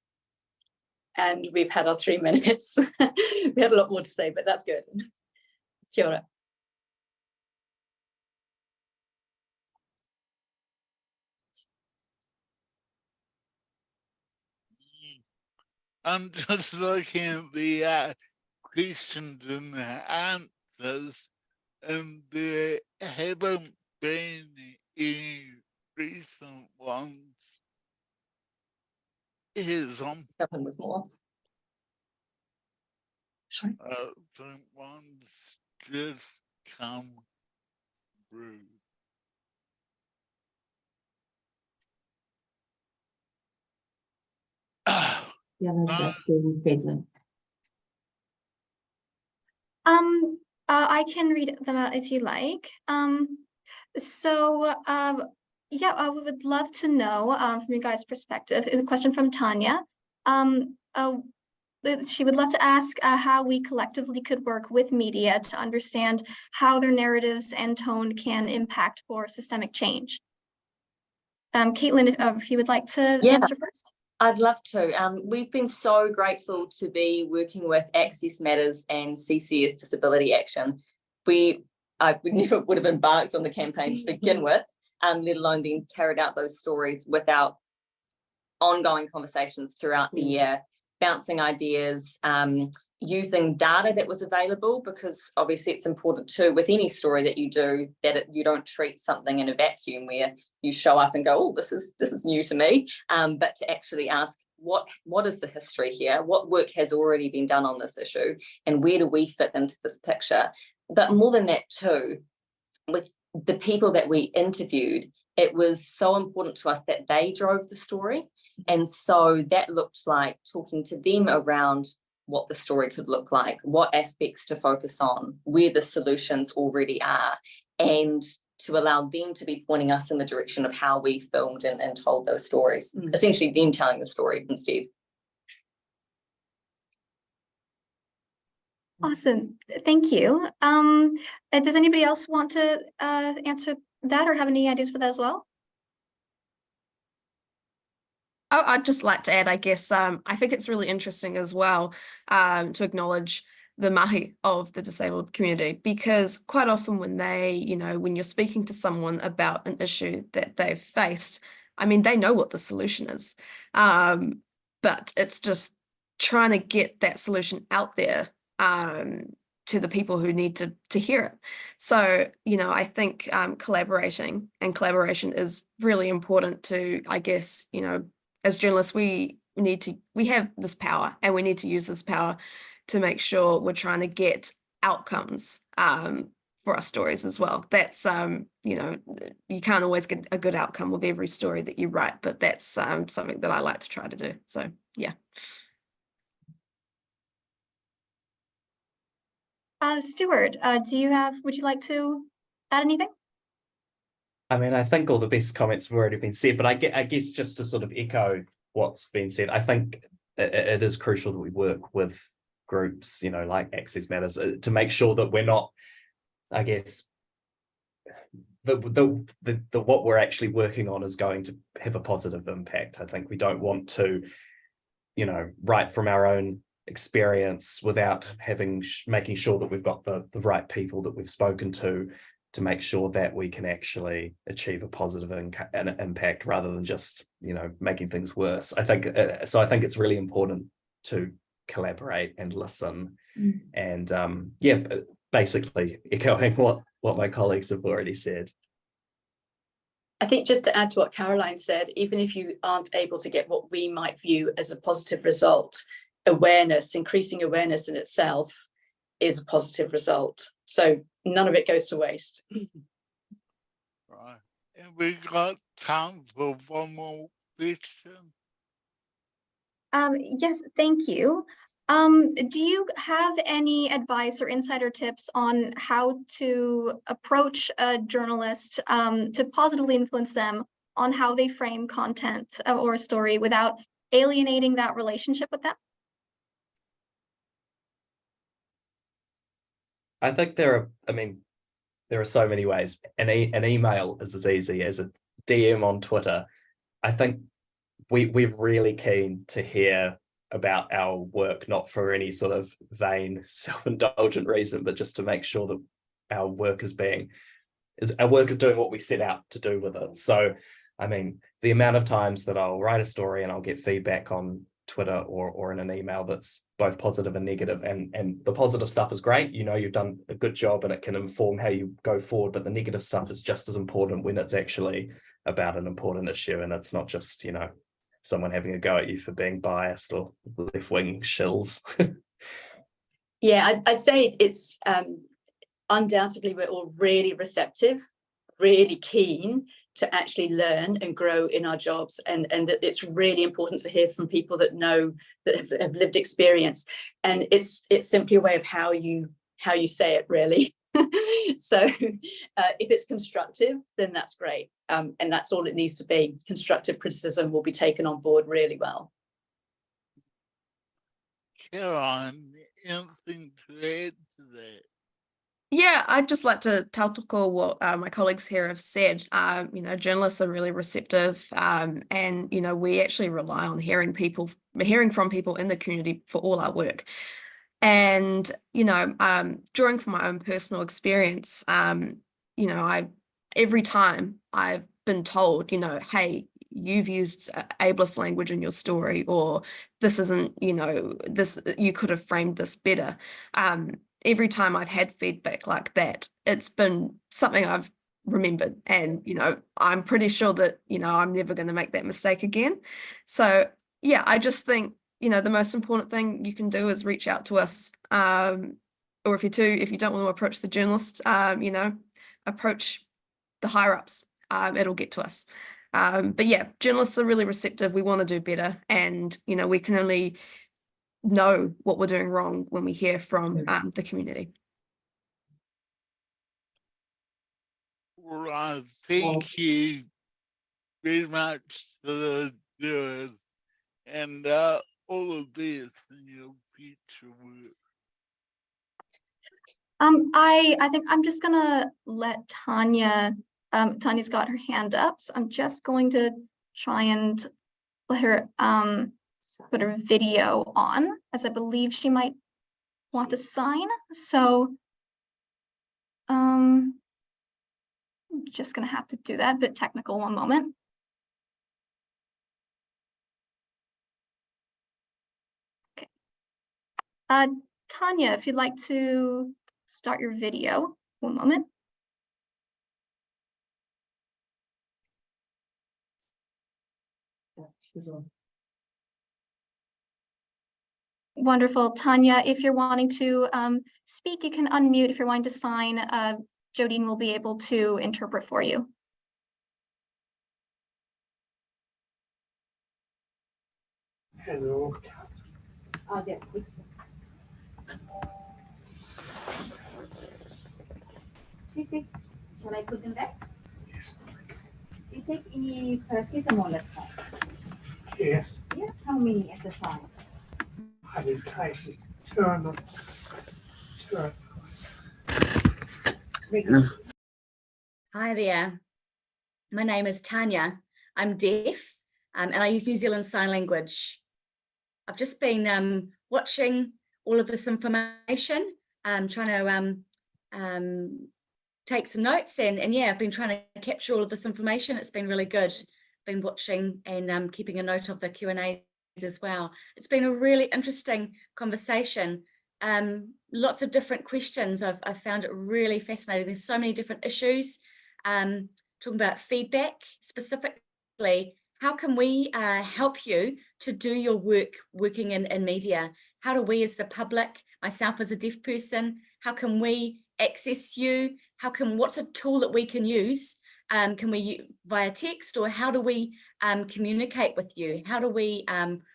And we've had our 3 minutes. We had a lot more to say, but that's good. Kia ora. I'm just looking at the questions and the answers, and there haven't been any recent ones. Here's them. Something with more. Sorry. So one's just come through. Yeah, that's good, Caitlin. I can read them out if you like. So yeah, we would love to know from you guys' perspective. A question from Tanya. She would love to ask how we collectively could work with media to understand how their narratives and tone can impact for systemic change. Caitlin, if you would like to answer first. I'd love to. We've been so grateful to be working with Access Matters and CCS Disability Action. I never would have embarked on the campaign to begin with, let alone then carried out those stories without ongoing conversations throughout the year, bouncing ideas, using data that was available, because obviously it's important too with any story that you do that you don't treat something in a vacuum where you show up and go, oh, this is new to me, but to actually ask what is the history here, what work has already been done on this issue, and where do we fit into this picture. But more than that too, with the people that we interviewed, it was so important to us that they drove the story. And so that looked like talking to them around what the story could look like, what aspects to focus on, where the solutions already are, and to allow them to be pointing us in the direction of how we filmed and told those stories, essentially them telling the story instead. Awesome, thank you. Does anybody else want to answer that or have any ideas for that as well? I'd just like to add, I guess, I think it's really interesting as well to acknowledge the mahi of the disabled community, because quite often when when you're speaking to someone about an issue that they've faced, I mean, they know what the solution is, but it's just trying to get that solution out there to the people who need to hear it. So, I think collaboration is really important to, I guess, as journalists, we have this power, and we need to use this power to make sure we're trying to get outcomes for our stories as well. That's, you can't always get a good outcome with every story that you write, but that's something that I like to try to do. So, yeah. Stuart, would you like to add anything? I mean, I think all the best comments have already been said, but I guess just to sort of echo what's been said, I think it is crucial that we work with groups, like Access Matters, to make sure that we're not, I guess, what we're actually working on is going to have a positive impact. I think we don't want to, write from our own experience without making sure that we've got the right people that we've spoken to make sure that we can actually achieve a positive impact rather than just, making things worse. I think it's really important to collaborate and listen. And basically echoing what my colleagues have already said. I think just to add to what Caroline said, even if you aren't able to get what we might view as a positive result, increasing awareness in itself is a positive result. So none of it goes to waste. Right. And we got time for one more question. Yes, thank you. Do you have any advice or insider tips on how to approach a journalist to positively influence them on how they frame content or a story without alienating that relationship with them? I think there are so many ways. An email is as easy as a DM on Twitter. I think we're really keen to hear about our work, not for any sort of vain, self-indulgent reason, but just to make sure that our work is doing what we set out to do with it. So, the amount of times that I'll write a story and I'll get feedback on Twitter or in an email that's both positive and negative, and the positive stuff is great, you've done a good job and it can inform how you go forward, but the negative stuff is just as important when it's actually about an important issue and it's not just someone having a go at you for being biased or left-wing shills. Yeah, I'd say it's undoubtedly we're all really receptive, really keen to actually learn and grow in our jobs, and that it's really important to hear from people that have lived experience, and it's simply a way of how you say it, really. So if it's constructive, then that's great. And that's all it needs to be. Constructive criticism will be taken on board really well. Caroline, anything to add to that? Yeah, I'd just like to tautoko what my colleagues here have said. You know, journalists are really receptive, and you know, we actually rely on hearing from people in the community for all our work. And you know, drawing from my own personal experience, you know, every time I've been told, you know, hey, you've used ableist language in your story, or this isn't, you know, this, you could have framed this better. Every time I've had feedback like that, it's been something I've remembered, and you know, I'm pretty sure that, you know, I'm never going to make that mistake again. So yeah, I just think, you know, the most important thing you can do is reach out to us, or if you don't want to approach the journalist, you know, approach the higher ups. It'll get to us. But yeah, journalists are really receptive. We want to do better, and you know, we can only know what we're doing wrong when we hear from the community. All right, thank you very much to the viewers, and all of this in your future work. I think I'm just gonna let Tanya, Tanya's got her hand up, so I'm just going to try and let her put her video on, as I believe she might want to sign. So I'm just gonna have to do that, a bit technical, one moment. Okay. Tanya, if you'd like to start your video, one moment. Wonderful. Tanya, if you're wanting to speak, you can unmute. If you're wanting to sign, Jodine will be able to interpret for you. Hello. Shall I put them back? Yes, please. Do you take any paracetamol last time? Yes. Yeah. How many at the time? I will try to turn. Hi there. My name is Tanya. I'm deaf, and I use New Zealand Sign Language. I've just been watching all of this information, trying to take some notes, and yeah, I've been trying to capture all of this information. It's been really good. Been watching and keeping a note of the Q&As as well. It's been a really interesting conversation. Lots of different questions. I've found it really fascinating. There's so many different issues. Talking about feedback specifically, how can we help you to do your work working in media? How do we as the public, myself as a deaf person, how can we access you? What's a tool that we can use? Can we via text, or how do we communicate with you? How do we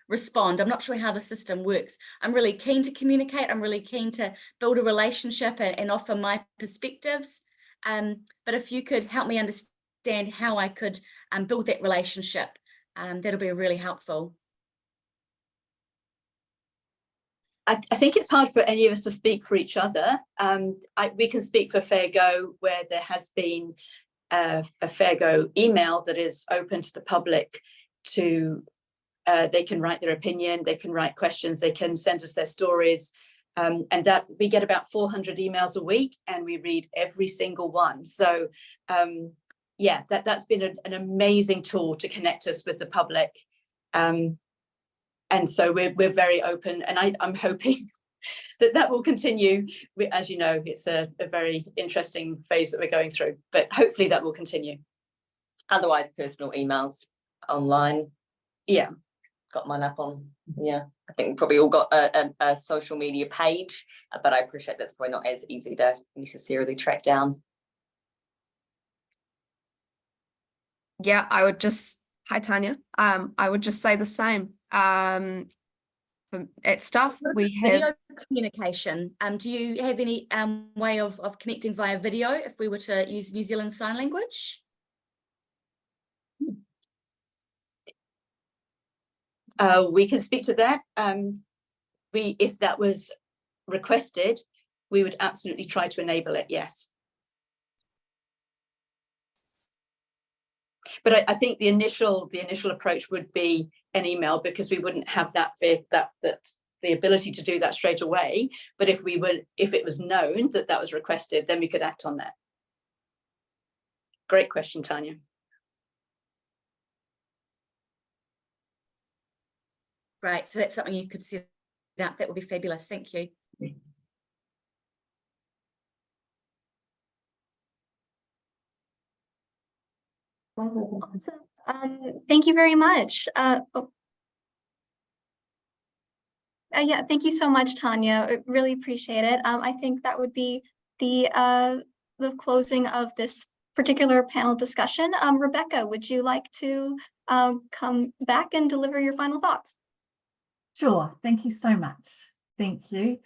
respond? I'm not sure how the system works. I'm really keen to communicate. I'm really keen to build a relationship and offer my perspectives. But if you could help me understand how I could build that relationship, that'll be really helpful. I think it's hard for any of us to speak for each other. We can speak for Fair Go, where there has been a Fair Go email that is open to the public to, they can write their opinion, they can write questions, they can send us their stories. And that we get about 400 emails a week, and we read every single one. So yeah, that's been an amazing tool to connect us with the public. And so we're very open, and I'm hoping that will continue. As you know, it's a very interesting phase that we're going through, but hopefully that will continue. Otherwise, personal emails online. Yeah. Got mine up on, yeah. I think we've probably all got a social media page, but I appreciate that's probably not as easy to necessarily track down. Yeah, I would just, hi Tanya, I would just say the same. at Stuff, we have Video communication. Do you have any way of connecting via video if we were to use New Zealand Sign Language? We can speak to that. If that was requested, we would absolutely try to enable it, yes. But I think the initial approach would be an email, because we wouldn't have the ability to do that straight away. But if it was known that that was requested, then we could act on that. Great question, Tanya. Great, so that's something you could set up. That would be fabulous. Thank you. Thank you very much. Yeah, thank you so much, Tanya. I really appreciate it. I think that would be the closing of this particular panel discussion. Rebecca, would you like to come back and deliver your final thoughts? Sure, thank you so much. Thank you.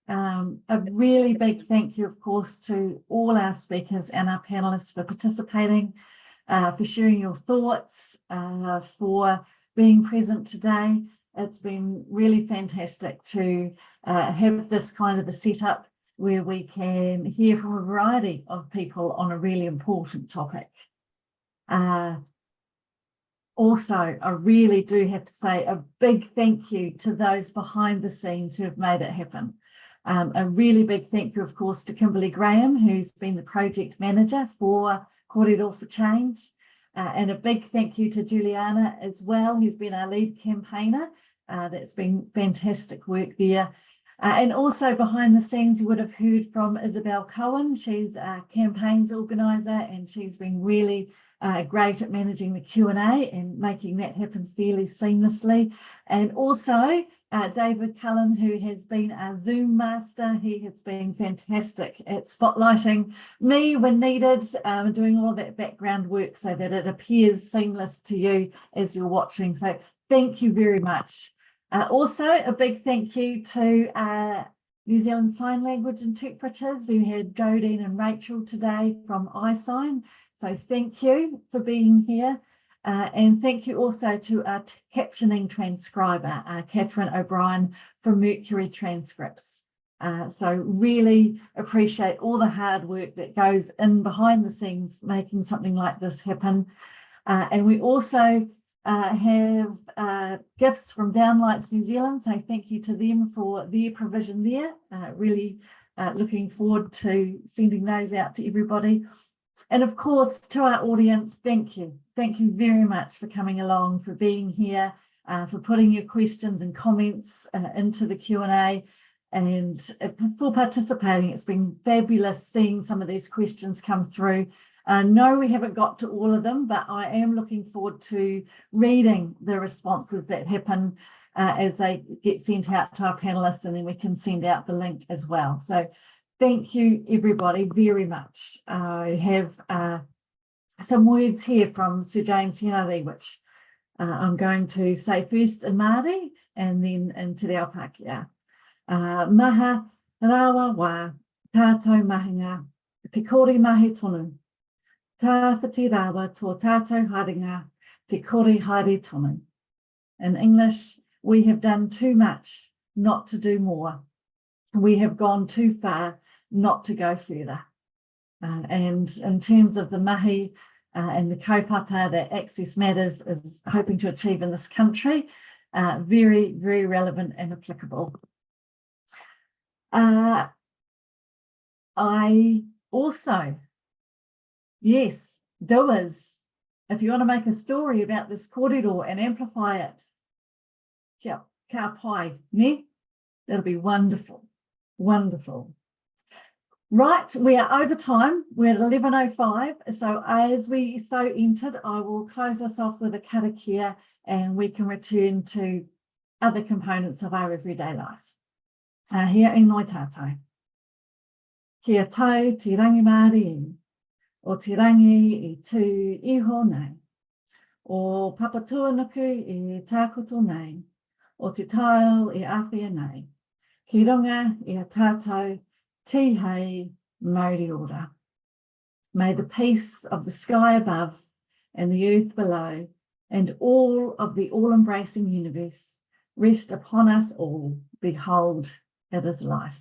A really big thank you, of course, to all our speakers and our panelists for participating, for sharing your thoughts, for being present today. It's been really fantastic to have this kind of a setup where we can hear from a variety of people on a really important topic. Also, I really do have to say a big thank you to those behind the scenes who have made it happen. A really big thank you, of course, to Kimberly Graham, who's been the project manager for Kōrero for Change. And a big thank you to Juliana as well, who's been our lead campaigner. That's been fantastic work there. And also behind the scenes, you would have heard from Isabel Cohen. She's a campaigns organizer, and she's been really great at managing the Q&A and making that happen fairly seamlessly. And also David Cullen, who has been our Zoom master. He has been fantastic at spotlighting me when needed, doing all that background work so that it appears seamless to you as you're watching. So thank you very much. Also, a big thank you to New Zealand Sign Language interpreters. We had Jodine and Rachel today from iSign. So thank you for being here. And thank you also to our captioning transcriber, Catherine O'Brien from Mercury Transcripts. So really appreciate all the hard work that goes in behind the scenes, making something like this happen. And we also have gifts from Downlights New Zealand. So thank you to them for their provision there. Really looking forward to sending those out to everybody. And of course, to our audience, thank you. Thank you very much for coming along, for being here, for putting your questions and comments into the Q&A, and for participating. It's been fabulous seeing some of these questions come through. No, we haven't got to all of them, but I am looking forward to reading the responses that happen as they get sent out to our panelists, and then we can send out the link as well. So thank you, everybody, very much. I have some words here from Sir James Henare, which I'm going to say first in Māori and then in Te Reo Pākehā. Maha rawa wa tātou mahinga, te kore mahi tonu. Tā whiti rawa tō tātou haringa, te kore haere tonu. In English, we have done too much not to do more. We have gone too far not to go further. And in terms of the mahi and the kaupapa that Access Matters is hoping to achieve in this country, very, very relevant and applicable. I also, yes, doers, if you want to make a story about this kōrero and amplify it, kia pai, ne? That'll be wonderful, wonderful. Right, we are over time. We're at 11:05. So as we so entered, I will close us off with a karakia, and we can return to other components of our everyday life. Here in Ngāi Tātou. Kia tau te rangi Māori, o te rangi I tū iho nei, o papatuanuku I tākoto nei, o te tau e awhia nei. Ki runga i a tātou tihei mauri ora. May the peace of the sky above and the earth below and all of the all-embracing universe rest upon us all. Behold, it is life.